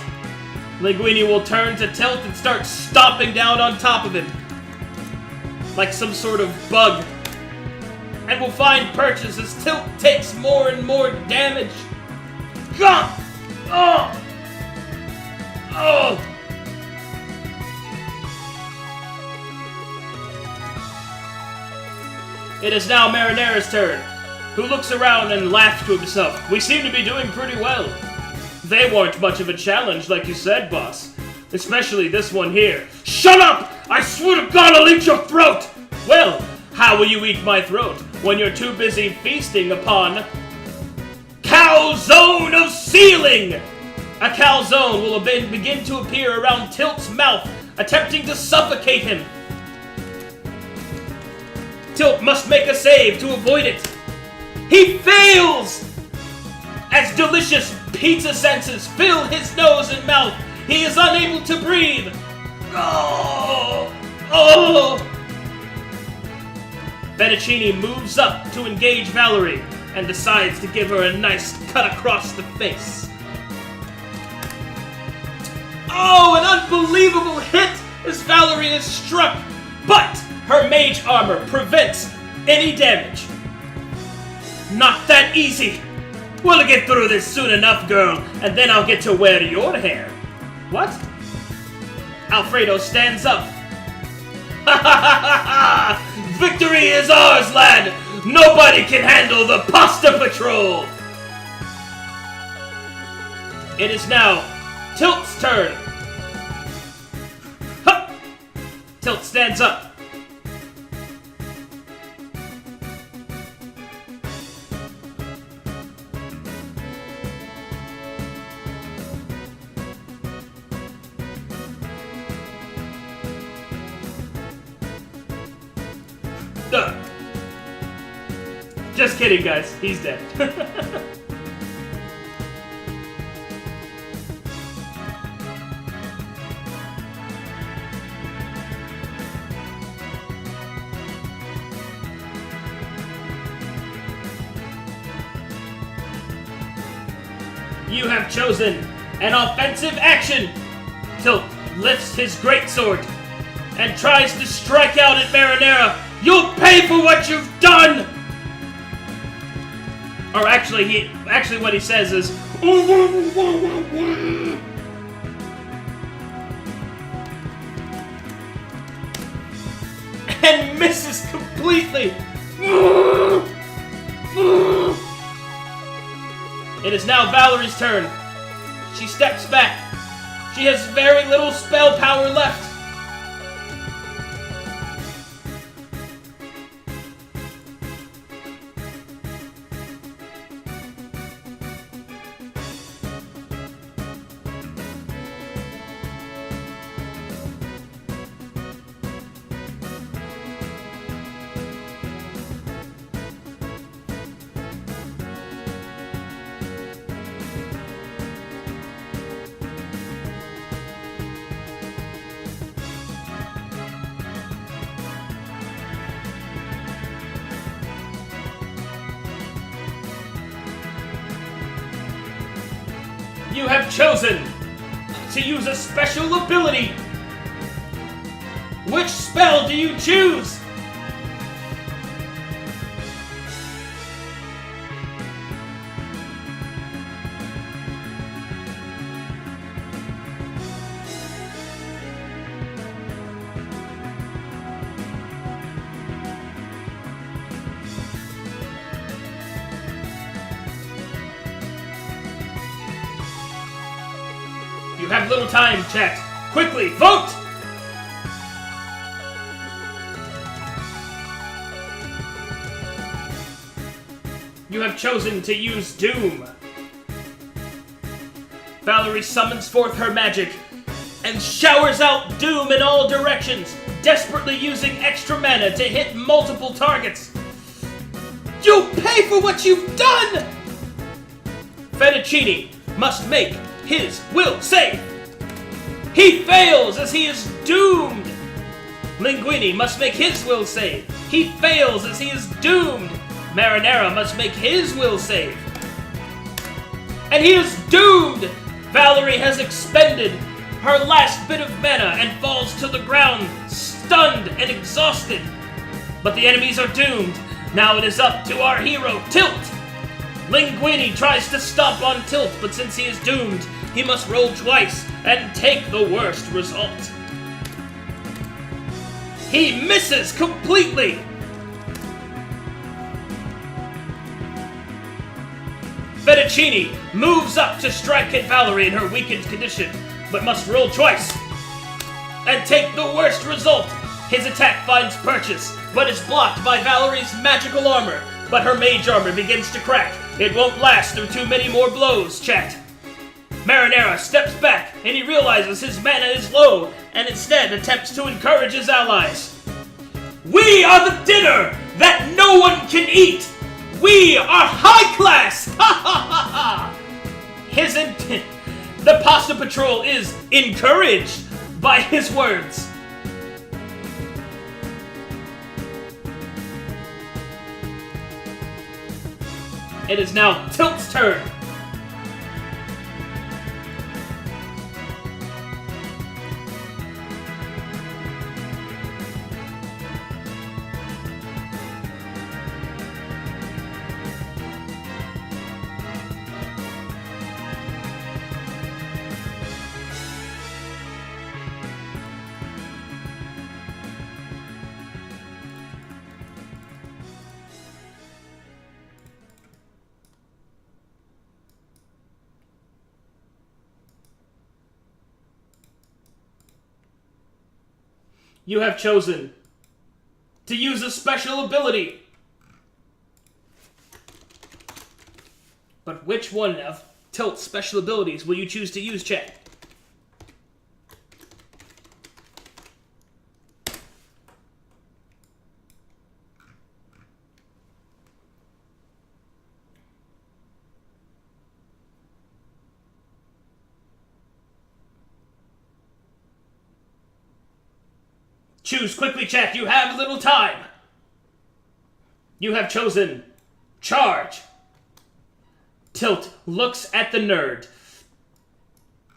Linguini will turn to Tilt and start stomping down on top of him, like some sort of bug, and will find purchase as Tilt takes more and more damage. Gah! Oh! Oh! It is now Marinera's turn, who looks around and laughs to himself. We seem to be doing pretty well. They weren't much of a challenge, like you said, boss. Especially this one here. Shut up! I swear to God I'll eat your throat! Well, how will you eat my throat when you're too busy feasting upon calzone of sealing? A calzone will begin to appear around Tilt's mouth, attempting to suffocate him. Tilt must make a save to avoid it. He fails! As delicious pizza senses fill his nose and mouth, he is unable to breathe. Oh! Oh! Fettuccine moves up to engage Valerie and decides to give her a nice cut across the face. Oh, an unbelievable hit as Valerie is struck, but her mage armor prevents any damage. Not that easy. We'll get through this soon enough, girl, and then I'll get to wear your hair. What? Alfredo stands up. Ha ha ha ha ha! Victory is ours, lad! Nobody can handle the Pasta Patrol! It is now Tilt's turn. Hup! Tilt stands up. Just kidding, guys. He's dead. You have chosen an offensive action. Tilt lifts his greatsword and tries to strike out at Marinara. You'll pay for what you've done! Or actually what he says is, and misses completely. It is now Valerie's turn. She steps back. She has very little spell power left. You have chosen to use a special ability. Which spell do you choose? You have little time, chat. Quickly, vote! You have chosen to use Doom. Valerie summons forth her magic and showers out Doom in all directions, desperately using extra mana to hit multiple targets. You'll pay for what you've done! Fettuccine must make his will save. He fails as he is doomed. Linguini must make his will save. He fails as he is doomed. Marinara must make his will save. And he is doomed! Valerie has expended her last bit of mana and falls to the ground, stunned and exhausted. But the enemies are doomed. Now it is up to our hero, Tilt. Linguini tries to stomp on Tilt, but since he is doomed, he must roll twice and take the worst result. He misses completely! Fettuccine moves up to strike at Valerie in her weakened condition, but must roll twice and take the worst result. His attack finds purchase, but is blocked by Valerie's magical armor. But her mage armor begins to crack. It won't last through too many more blows, chat. Marinara steps back, and he realizes his mana is low, and instead attempts to encourage his allies. We are the dinner that no one can eat! We are high class! Ha ha ha ha! His intent. The Pasta Patrol is encouraged by his words. It is now Tilt's turn. You have chosen to use a special ability. But which one of Tilt's special abilities will you choose to use, chat? Choose quickly, chat. You have little time. You have chosen Charge. Tilt looks at the nerd,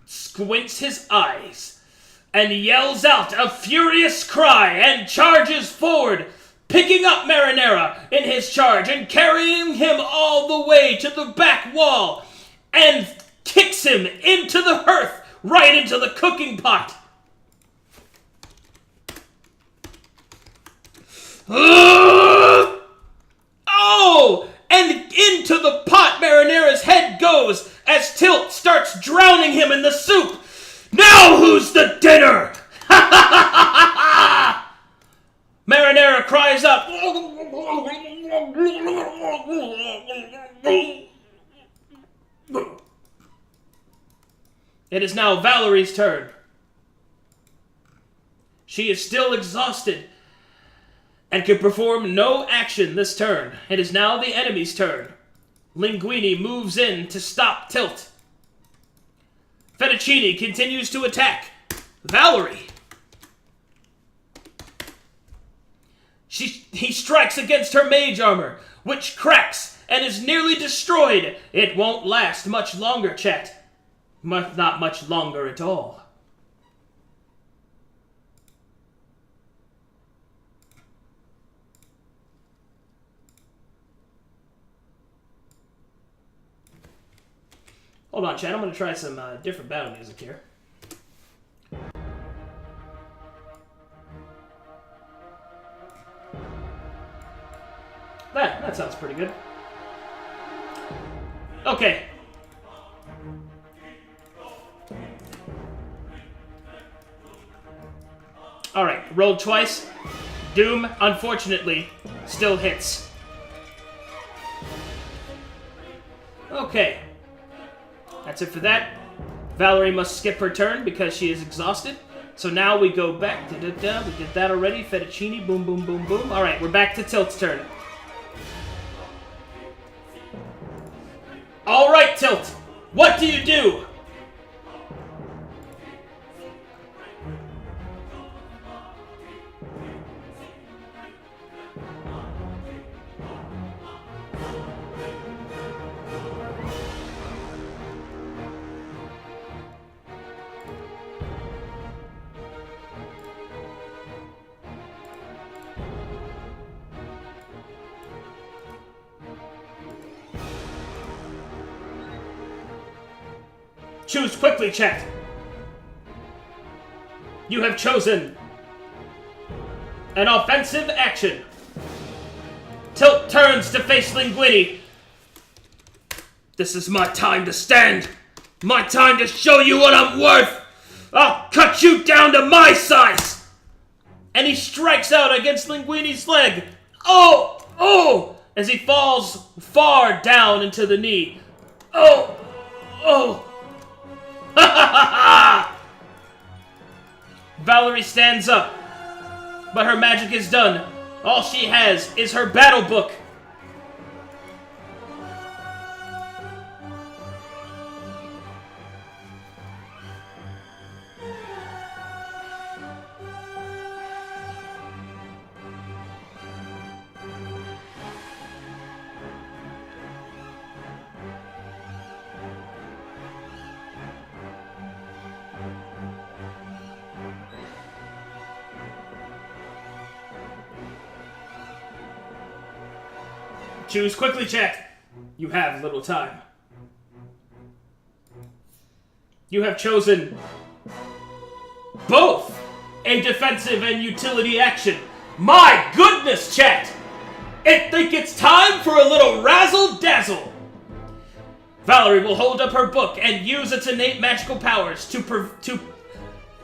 squints his eyes, and yells out a furious cry and charges forward, picking up Marinara in his charge and carrying him all the way to the back wall and kicks him into the hearth, right into the cooking pot. Oh! And into the pot Marinara's head goes as Tilt starts drowning him in the soup. Now who's the dinner? Marinara cries out. It is now Valerie's turn. She is still exhausted and can perform no action this turn. It is now the enemy's turn. Linguini moves in to stop Tilt. Fettuccine continues to attack Valerie. He strikes against her mage armor, which cracks and is nearly destroyed. It won't last much longer, chat. Not much longer at all. Hold on, chat. I'm going to try some different battle music here. That sounds pretty good. Okay. Alright, rolled twice. Doom, unfortunately, still hits. Okay. That's it for that. Valerie must skip her turn because she is exhausted. So now we go back. We did that already. Fettuccine, boom, boom, boom, boom. Alright, we're back to Tilt's turn. Alright, Tilt. What do you do? Choose quickly, chat. You have chosen an offensive action. Tilt turns to face Linguini. This is my time to stand. My time to show you what I'm worth. I'll cut you down to my size. And he strikes out against Linguini's leg. Oh! Oh! As he falls far down into the knee. Oh! Oh! Valerie stands up, but her magic is done. All she has is her battle book. Choose quickly, chat. You have little time. You have chosen both a defensive and utility action. My goodness, chat! I think it's time for a little razzle-dazzle. Valerie will hold up her book and use its innate magical powers to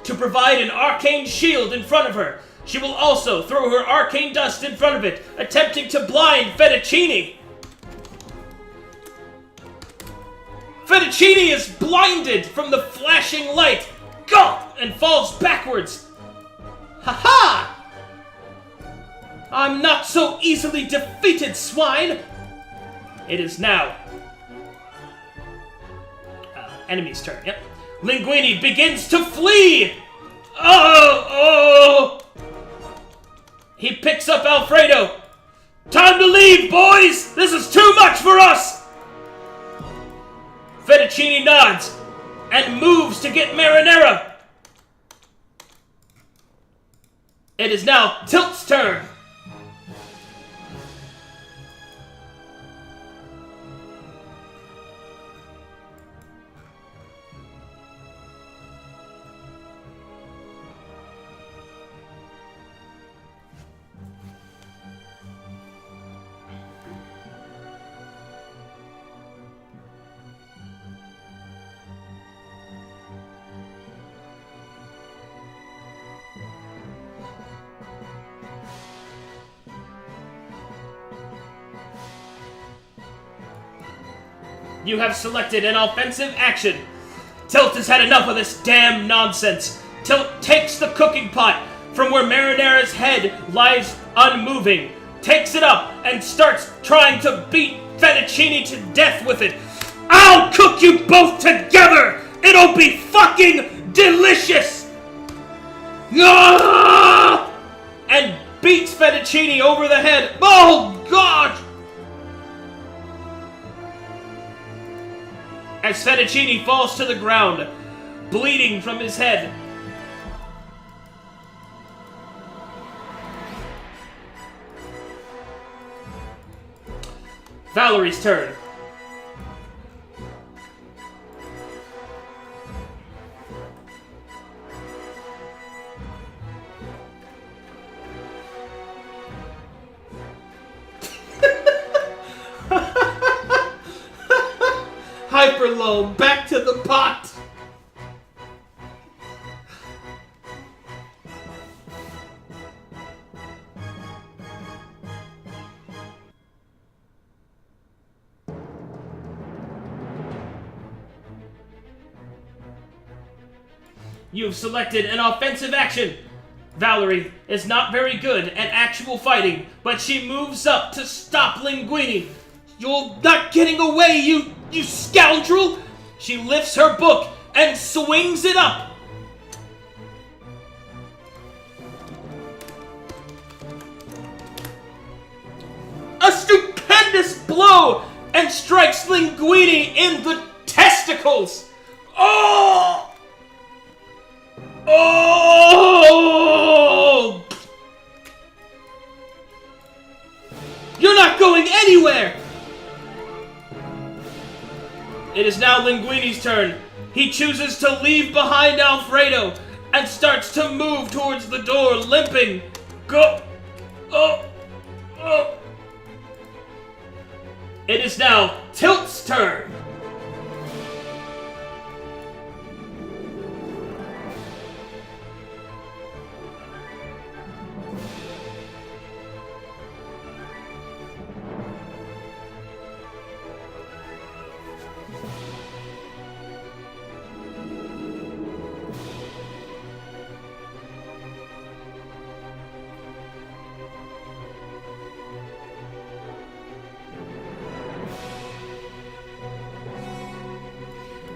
provide an arcane shield in front of her. She will also throw her arcane dust in front of it, attempting to blind Fettuccine. Fettuccine is blinded from the flashing light, and falls backwards. Ha-ha! I'm not so easily defeated, swine! It is now enemy's turn, yep. Linguini begins to flee! Oh! He picks up Alfredo. Time to leave, boys! This is too much for us! Fettuccine nods and moves to get Marinara. It is now Tilt's turn. You have selected an offensive action. Tilt has had enough of this damn nonsense. Tilt takes the cooking pot from where Marinara's head lies unmoving, takes it up, and starts trying to beat Fettuccine to death with it. I'll cook you both together! It'll be fucking delicious! Ah! And beats Fettuccine over the head. Oh, God! As Fettuccine falls to the ground, bleeding from his head. Valerie's turn. Hyper low, back to the pot. You've selected an offensive action. Valerie is not very good at actual fighting, but she moves up to stop Linguini. You're not getting away, you scoundrel! She lifts her book and swings it up. A stupendous blow and strikes Linguini in the testicles. Oh! Oh! You're not going anywhere! It is now Linguini's turn. He chooses to leave behind Alfredo and starts to move towards the door, limping. Go! Oh! Oh! It is now Tilt's turn.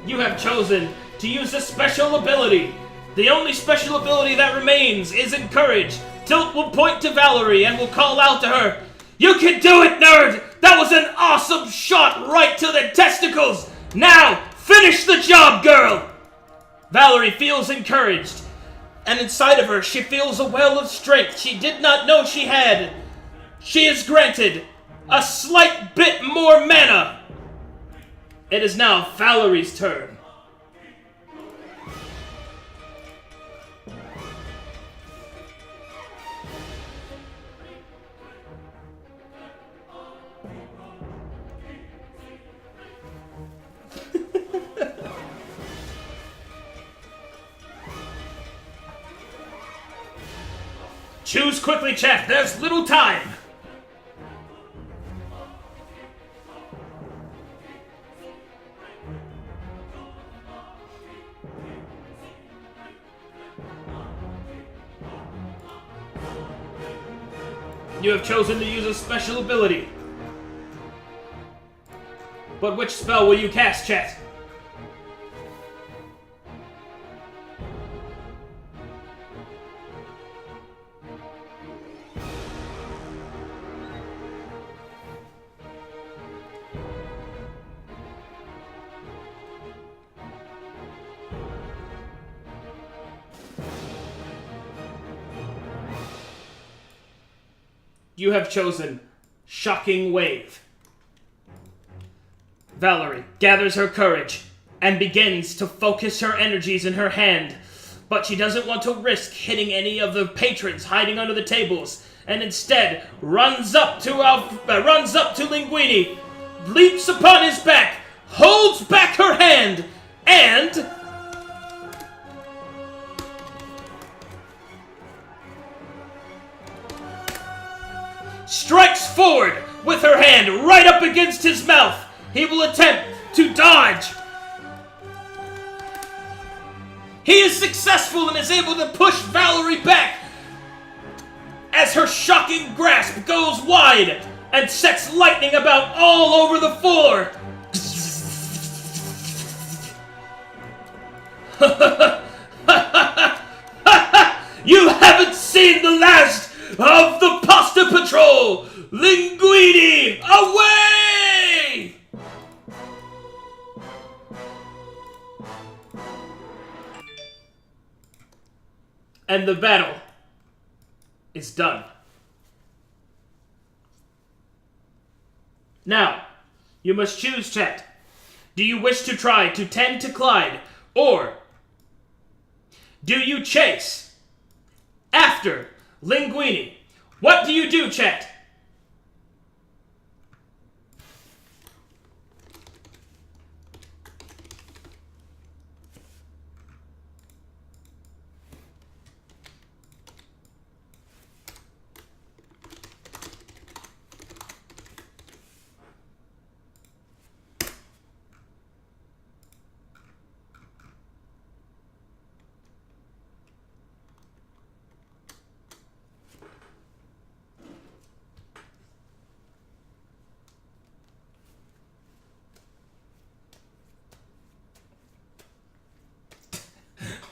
You have chosen to use a special ability. The only special ability that remains is Encourage. Tilt will point to Valerie and will call out to her, "You can do it, nerd! That was an awesome shot right to the testicles! Now, finish the job, girl!" Valerie feels encouraged, and inside of her she feels a well of strength she did not know she had. She is granted a slight bit more mana. It is now Valerie's turn. Choose quickly, chat. There's little time. You have chosen to use a special ability. But which spell will you cast, chat? You have chosen Shocking Wave. Valerie gathers her courage and begins to focus her energies in her hand, but she doesn't want to risk hitting any of the patrons hiding under the tables, and instead runs up to Linguini, leaps upon his back, holds back her hand, and strikes forward with her hand right up against his mouth. He will attempt to dodge. He is successful and is able to push Valerie back as her shocking grasp goes wide and sets lightning about all over the floor. You haven't seen the last of the Pasta Patrol! Linguini, away! And the battle is done. Now, you must choose, chat. Do you wish to try to tend to Clyde, or do you chase after Linguini? What do you do, chat?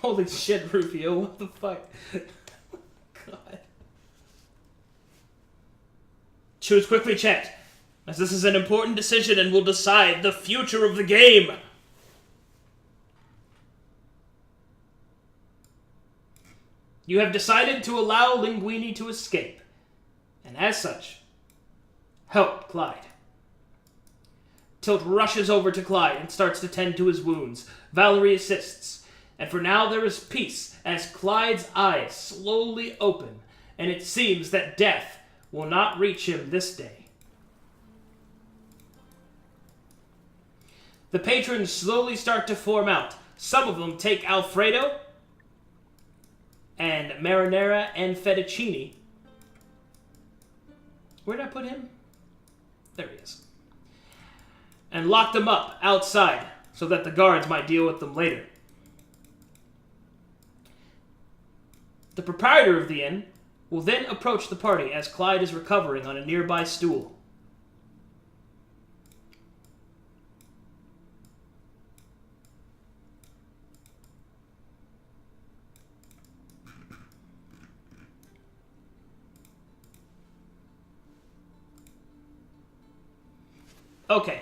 Holy shit, Rufio, what the fuck? God. Choose quickly, chat, as this is an important decision and will decide the future of the game. You have decided to allow Linguini to escape, and as such, help Clyde. Tilt rushes over to Clyde and starts to tend to his wounds. Valerie assists. And for now there is peace as Clyde's eyes slowly open, and it seems that death will not reach him this day. The patrons slowly start to form out. Some of them take Alfredo and marinara and fettuccine. Where did I put him? There he is. And lock them up outside so that the guards might deal with them later. The proprietor of the inn will then approach the party as Clyde is recovering on a nearby stool. Okay.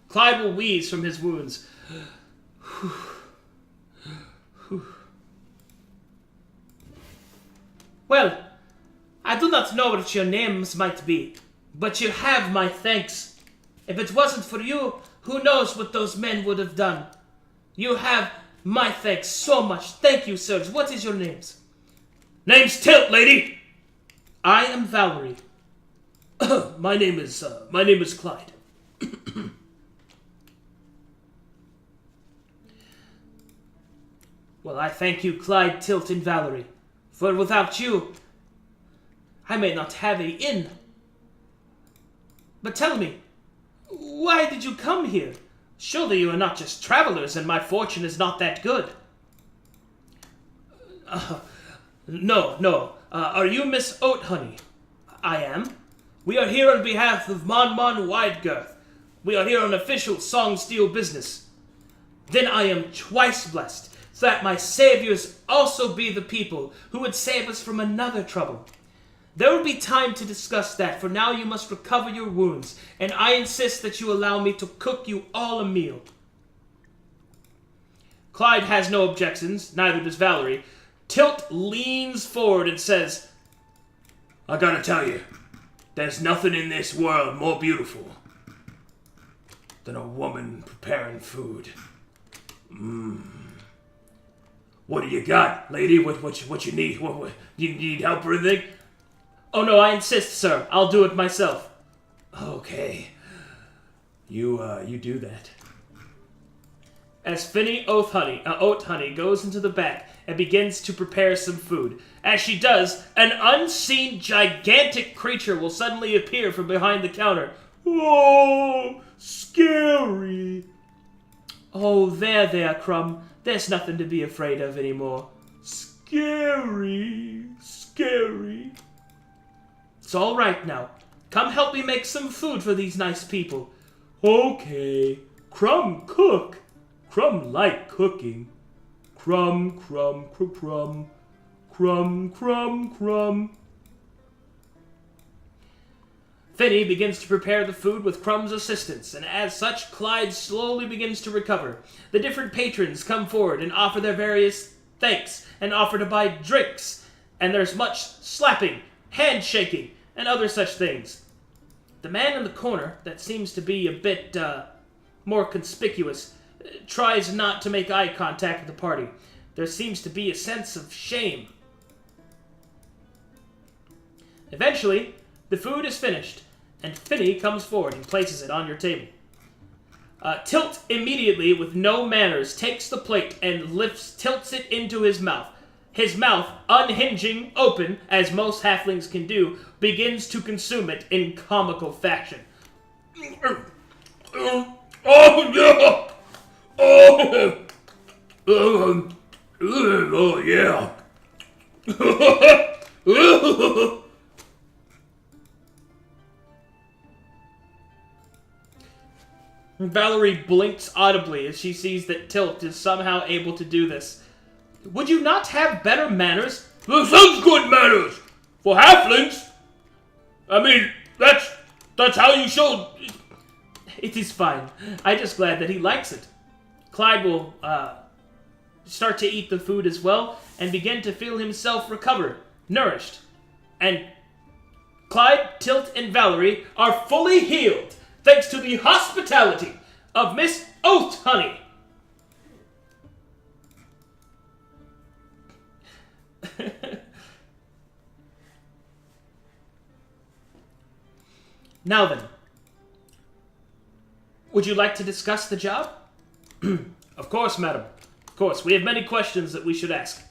Clyde will wheeze from his wounds. Well, I do not know what your names might be, but you have my thanks. If it wasn't for you, who knows what those men would have done. You have my thanks so much. Thank you, sirs. What is your names? Name's Tilt, lady. I am Valerie. My name is Clyde. Well, I thank you, Clyde, Tilt, and Valerie. For without you, I may not have an inn. But tell me, why did you come here? Surely you are not just travelers, and my fortune is not that good. No. Are you Miss Oathoney? I am. We are here on behalf of Mon Widegirth. We are here on official song steal business. Then I am twice blessed, so that my saviors also be the people who would save us from another trouble. There will be time to discuss that. For now you must recover your wounds, and I insist that you allow me to cook you all a meal. Clyde has no objections, neither does Valerie. Tilt leans forward and says, I gotta tell you, there's nothing in this world more beautiful than a woman preparing food. What do you got, lady? What you need? What you need help or anything? Oh no, I insist, sir. I'll do it myself. Okay. You do that. As Finny Oat Honey goes into the back and begins to prepare some food. As she does, an unseen gigantic creature will suddenly appear from behind the counter. Oh, scary. Oh, there, Crumb. There's nothing to be afraid of anymore. Scary. It's all right now. Come help me make some food for these nice people. Okay. Crumb, cook. Crumb like cooking. Crumb. Finny begins to prepare the food with Crumb's assistance, and as such, Clyde slowly begins to recover. The different patrons come forward and offer their various thanks, and offer to buy drinks, and there's much slapping, handshaking, and other such things. The man in the corner, that seems to be a bit, more conspicuous, tries not to make eye contact with the party. There seems to be a sense of shame. Eventually, the food is finished, and Finny comes forward and places it on your table. Tilt immediately, with no manners, takes the plate and tilts it into his mouth. His mouth, unhinging open, as most halflings can do, begins to consume it in comical fashion. Oh yeah! Oh yeah! Valerie blinks audibly as she sees that Tilt is somehow able to do this. Would you not have better manners? There's some good manners for halflings. I mean, that's how you show. It is fine. I'm just glad that he likes it. Clyde will start to eat the food as well and begin to feel himself recover, nourished. And Clyde, Tilt, and Valerie are fully healed thanks to the hospitality of Miss Oat Honey. Now then, would you like to discuss the job? Of course, madam. Of course, we have many questions that we should ask.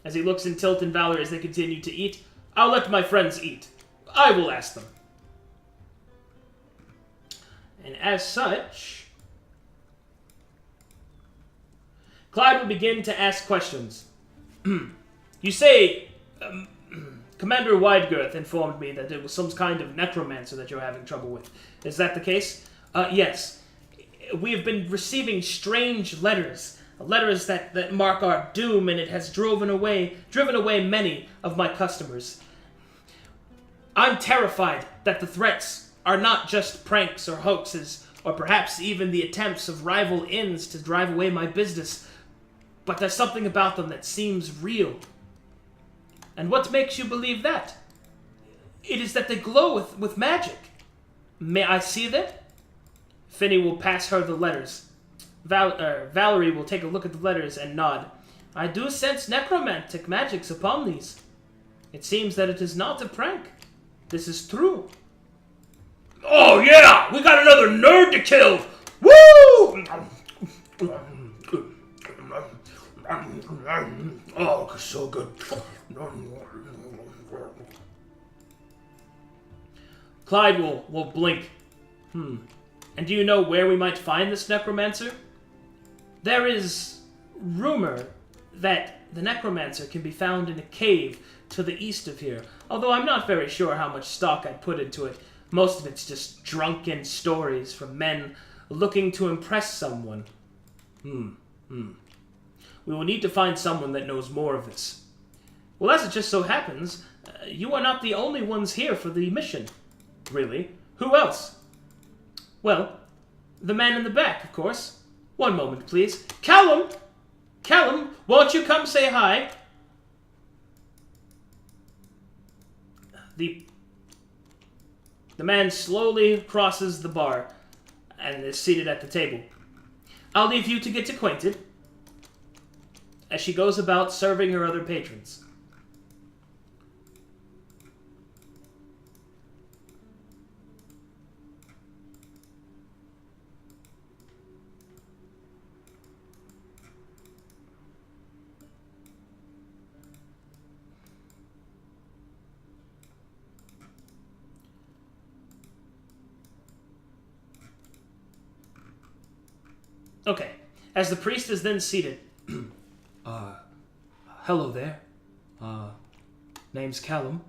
As he looks in Tilt and Valerie as they continue to eat, I'll let my friends eat. I will ask them. And as such, Clyde will begin to ask questions. You say, Commander Widegirth informed me that it was some kind of necromancer that you're having trouble with. Is that the case? Yes. We have been receiving strange letters that mark our doom, and it has driven away many of my customers. I'm terrified that the threats are not just pranks or hoaxes, or perhaps even the attempts of rival inns to drive away my business, but there's something about them that seems real. And what makes you believe that? It is that they glow with magic. May I see them? Finny will pass her the letters. Valerie will take a look at the letters and nod. I do sense necromantic magics upon these. It seems that it is not a prank. This is true. Oh yeah! We got another nerd to kill! Woo! Oh, so good. Clyde will blink. And do you know where we might find this necromancer? There is rumor that the necromancer can be found in a cave to the east of here, although I'm not very sure how much stock I'd put into it. Most of it's just drunken stories from men looking to impress someone. We will need to find someone that knows more of this. Well, as it just so happens, you are not the only ones here for the mission. Really? Who else? Well, the man in the back, of course. One moment, please. Callum! Callum, won't you come say hi? The man slowly crosses the bar and is seated at the table. I'll leave you to get acquainted, as she goes about serving her other patrons. Okay, as the priest is then seated, hello there. Name's Callum.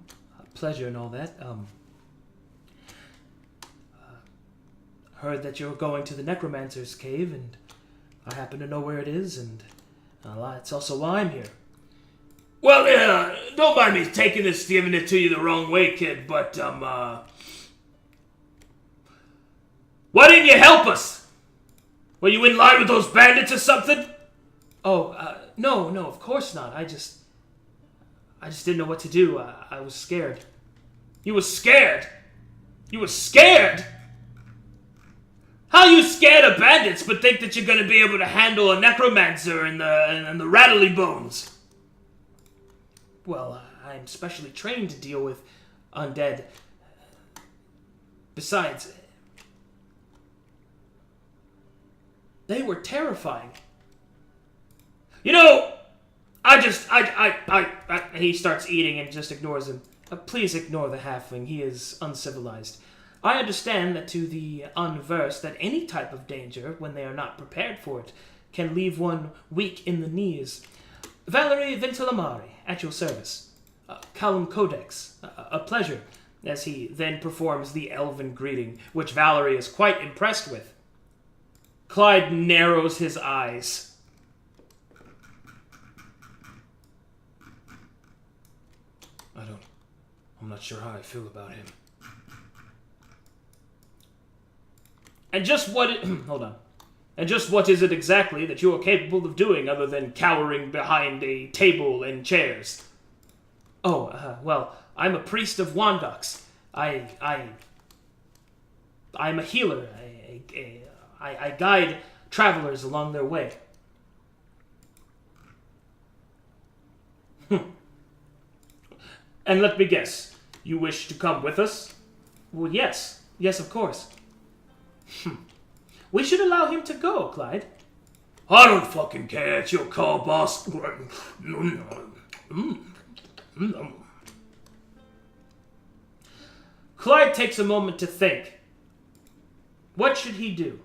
Pleasure and all that. Heard that you're going to the necromancer's cave, and I happen to know where it is, and it's also why I'm here. Well, don't mind me taking this, giving it to you the wrong way, kid, but, why didn't you help us? Were you in line with those bandits or something? Oh, no, of course not. I just didn't know what to do. I was scared. You were scared? You were scared? How are you scared of bandits but think that you're gonna be able to handle a necromancer and the rattly bones? Well, I'm specially trained to deal with undead. Besides, they were terrifying. You know, He starts eating and just ignores him. Please ignore the halfling. He is uncivilized. I understand that to the unversed that any type of danger, when they are not prepared for it, can leave one weak in the knees. Valerie Ventilamari, at your service. Callum Codex, a pleasure, as he then performs the elven greeting, which Valerie is quite impressed with. Clyde narrows his eyes. I'm not sure how I feel about him. And just what hold on. And just what is it exactly that you are capable of doing other than cowering behind a table and chairs? Well, I'm a priest of Wandox. I'm a healer. I guide travelers along their way. And let me guess, you wish to come with us? Well, yes. Yes, of course. We should allow him to go, Clyde. I don't fucking care. It's your call, boss. Clyde takes a moment to think. What should he do?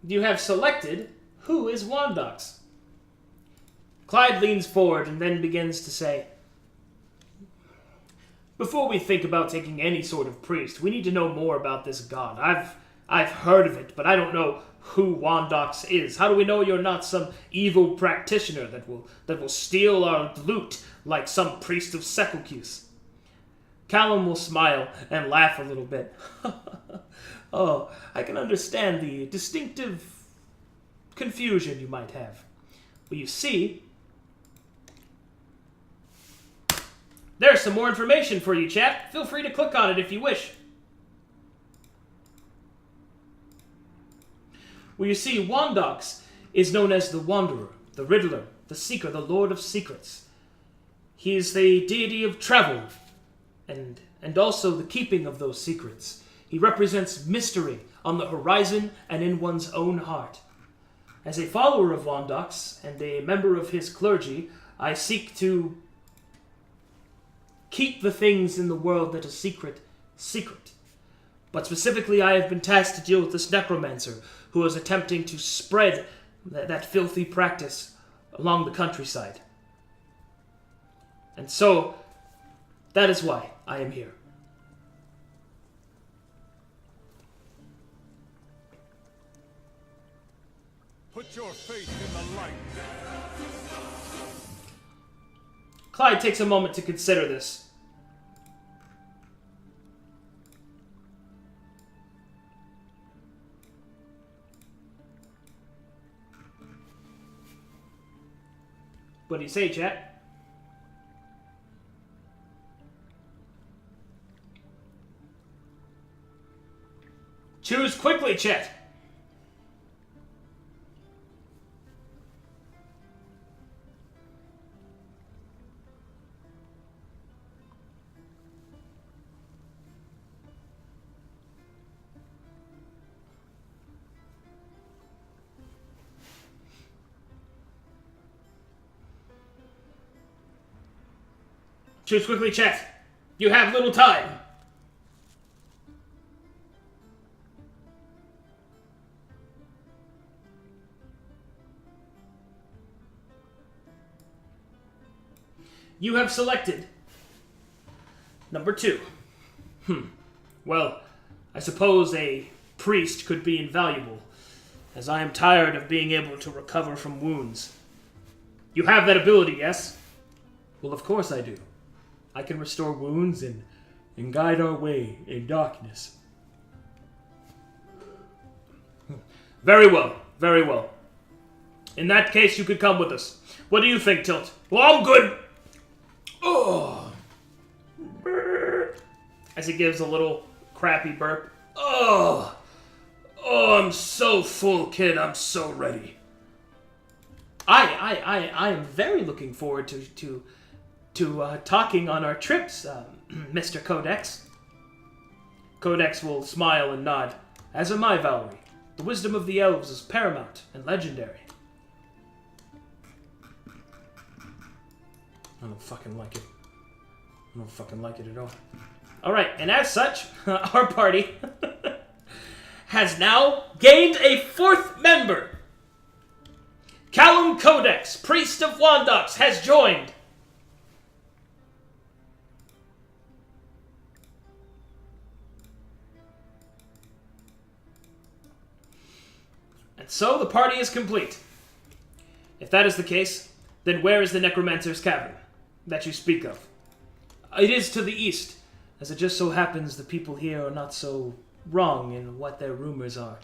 You have selected who is Wandox. Clyde leans forward and then begins to say, before we think about taking any sort of priest, we need to know more about this god. I've heard of it, but I don't know who Wandox is. How do we know you're not some evil practitioner that will steal our loot like some priest of Secalcus? Callum will smile and laugh a little bit. Oh, I can understand the distinctive confusion you might have. Well, you see, there's some more information for you, chap. Feel free to click on it if you wish. Well, you see, Wandox is known as the Wanderer, the Riddler, the Seeker, the Lord of Secrets. He is the deity of travel and also the keeping of those secrets. He represents mystery on the horizon and in one's own heart. As a follower of Wandox and a member of his clergy, I seek to keep the things in the world that are secret, secret. But specifically, I have been tasked to deal with this necromancer who is attempting to spread that filthy practice along the countryside. And so, that is why I am here. Put your faith in the light. Clyde takes a moment to consider this. What do you say, chat? Choose quickly, chat. Choose quickly, chat. You have little time. You have selected number 2. Well, I suppose a priest could be invaluable, as I am tired of being able to recover from wounds. You have that ability, yes? Well, of course I do. I can restore wounds and guide our way in darkness. Very well, very well. In that case, you could come with us. What do you think, Tilt? Well, I'm good. Oh. As he gives a little crappy burp. Oh, I'm so full, kid. I'm so ready. I am very looking forward to talking on our trips, Mr. Codex. Codex will smile and nod, as am I, Valerie. The wisdom of the elves is paramount and legendary. I don't fucking like it. I don't fucking like it at all. Alright, and as such, our party has now gained a 4th member. Callum Codex, priest of Wandox, has joined. And so the party is complete. If that is the case, then where is the Necromancer's Cavern that you speak of? It is to the east, as it just so happens the people here are not so wrong in what their rumors are.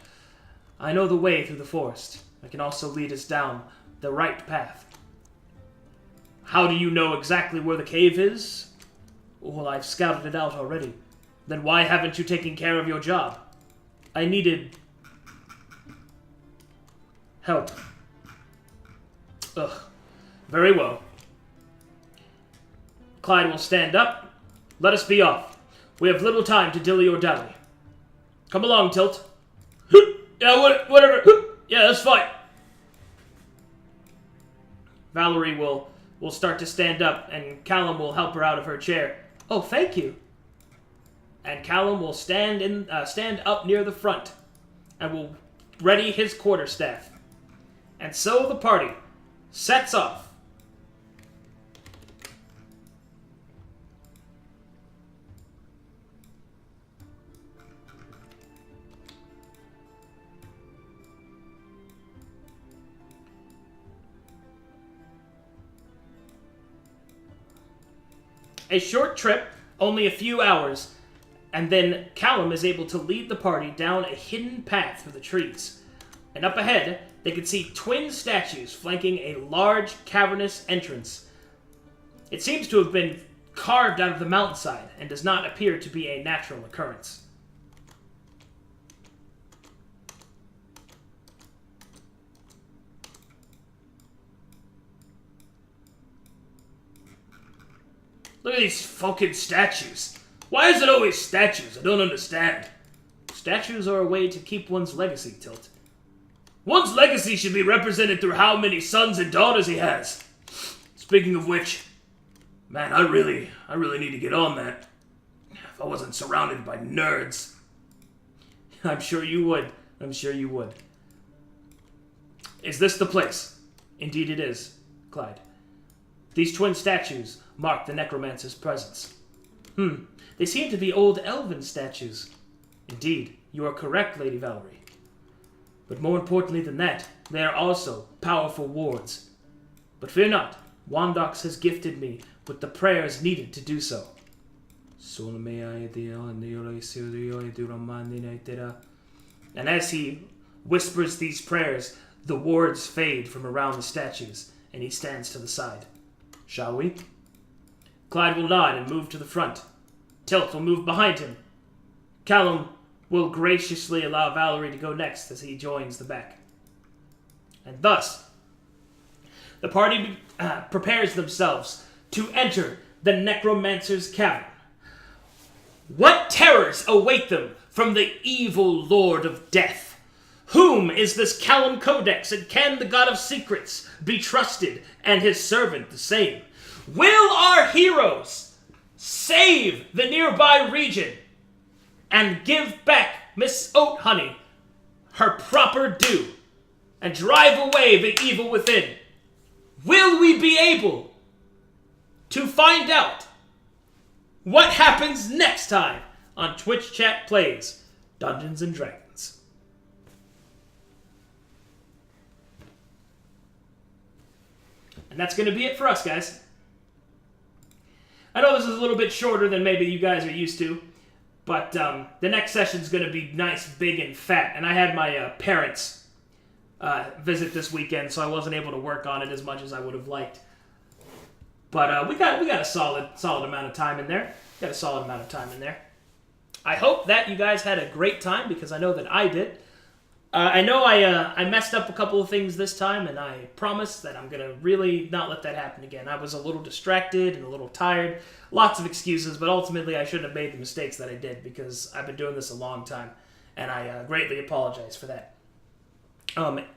I know the way through the forest. I can also lead us down the right path. How do you know exactly where the cave is? Well, I've scouted it out already. Then why haven't you taken care of your job? I needed help. Ugh. Very well. Clyde will stand up. Let us be off. We have little time to dilly or dally. Come along, Tilt. Yeah, whatever. Yeah, that's fine. Valerie will start to stand up, and Callum will help her out of her chair. Oh, thank you. And Callum will stand up near the front, and will ready his quarterstaff. And so the party sets off. A short trip, only a few hours, and then Callum is able to lead the party down a hidden path through the trees. And up ahead, they can see twin statues flanking a large cavernous entrance. It seems to have been carved out of the mountainside and does not appear to be a natural occurrence. Look at these fucking statues. Why is it always statues? I don't understand. Statues are a way to keep one's legacy, Tilt. One's legacy should be represented through how many sons and daughters he has. Speaking of which, Man, I really need to get on that. If I wasn't surrounded by nerds. I'm sure you would. I'm sure you would. Is this the place? Indeed it is, Clyde. These twin statues mark the necromancer's presence. They seem to be old elven statues. Indeed, you are correct, Lady Valerie. But more importantly than that, they are also powerful wards. But fear not, Wandox has gifted me with the prayers needed to do so. And as he whispers these prayers, the wards fade from around the statues, and he stands to the side. Shall we? Clyde will nod and move to the front. Tilt will move behind him. Callum will graciously allow Valerie to go next as he joins the back. And thus, the party prepares themselves to enter the necromancer's cavern. What terrors await them from the evil Lord of Death? Whom is this Callum Codex, and can the God of Secrets be trusted, and his servant the same? Will our heroes save the nearby region and give back Miss Oathoney her proper due and drive away the evil within? Will we be able to find out what happens next time on Twitch Chat Plays Dungeons & Dragons? And that's going to be it for us, guys. I know this is a little bit shorter than maybe you guys are used to, but the next session is going to be nice, big, and fat. And I had my parents visit this weekend, so I wasn't able to work on it as much as I would have liked. But we got a solid amount of time in there. I hope that you guys had a great time, because I know that I did. I know I messed up a couple of things this time, and I promise that I'm going to really not let that happen again. I was a little distracted and a little tired. Lots of excuses, but ultimately I shouldn't have made the mistakes that I did, because I've been doing this a long time, and I greatly apologize for that.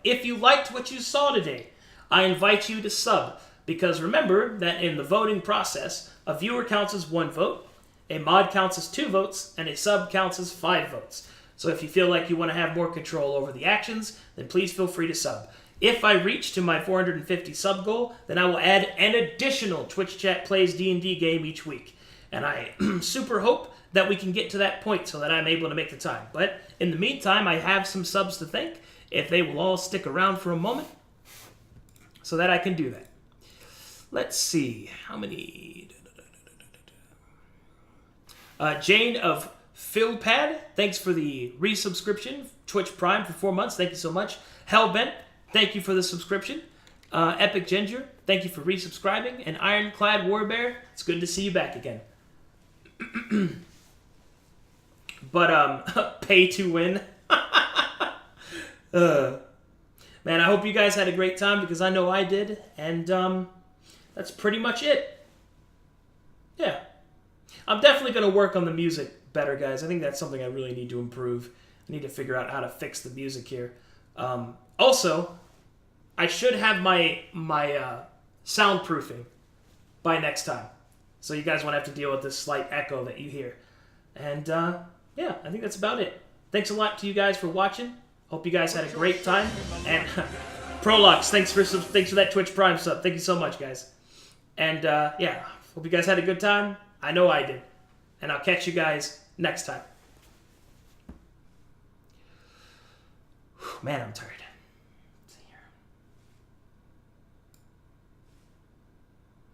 If you liked what you saw today, I invite you to sub, because remember that in the voting process, a viewer counts as 1 vote, a mod counts as 2 votes, and a sub counts as 5 votes. So if you feel like you want to have more control over the actions, then please feel free to sub. If I reach to my 450 sub goal, then I will add an additional Twitch Chat Plays D&D game each week. And I super hope that we can get to that point so that I'm able to make the time. But in the meantime, I have some subs to thank, if they will all stick around for a moment, so that I can do that. Let's see, how many? Jane of Philpad, thanks for the resubscription. Twitch Prime for 4 months, thank you so much. Hellbent, thank you for the subscription. Epic Ginger, thank you for resubscribing. And Ironclad Warbear, it's good to see you back again. But, pay to win. Man, I hope you guys had a great time, because I know I did. And, that's pretty much it. Yeah. I'm definitely going to work on the music better, guys. I think that's something I really need to improve. I need to figure out how to fix the music here. Also, I should have my soundproofing by next time, so you guys won't have to deal with this slight echo that you hear. And yeah, I think that's about it. Thanks a lot to you guys for watching. Hope you guys had a great time. And Prolox, thanks for that Twitch Prime sub. Thank you so much, guys. And yeah, hope you guys had a good time. I know I did. And I'll catch you guys next time. Man, I'm tired.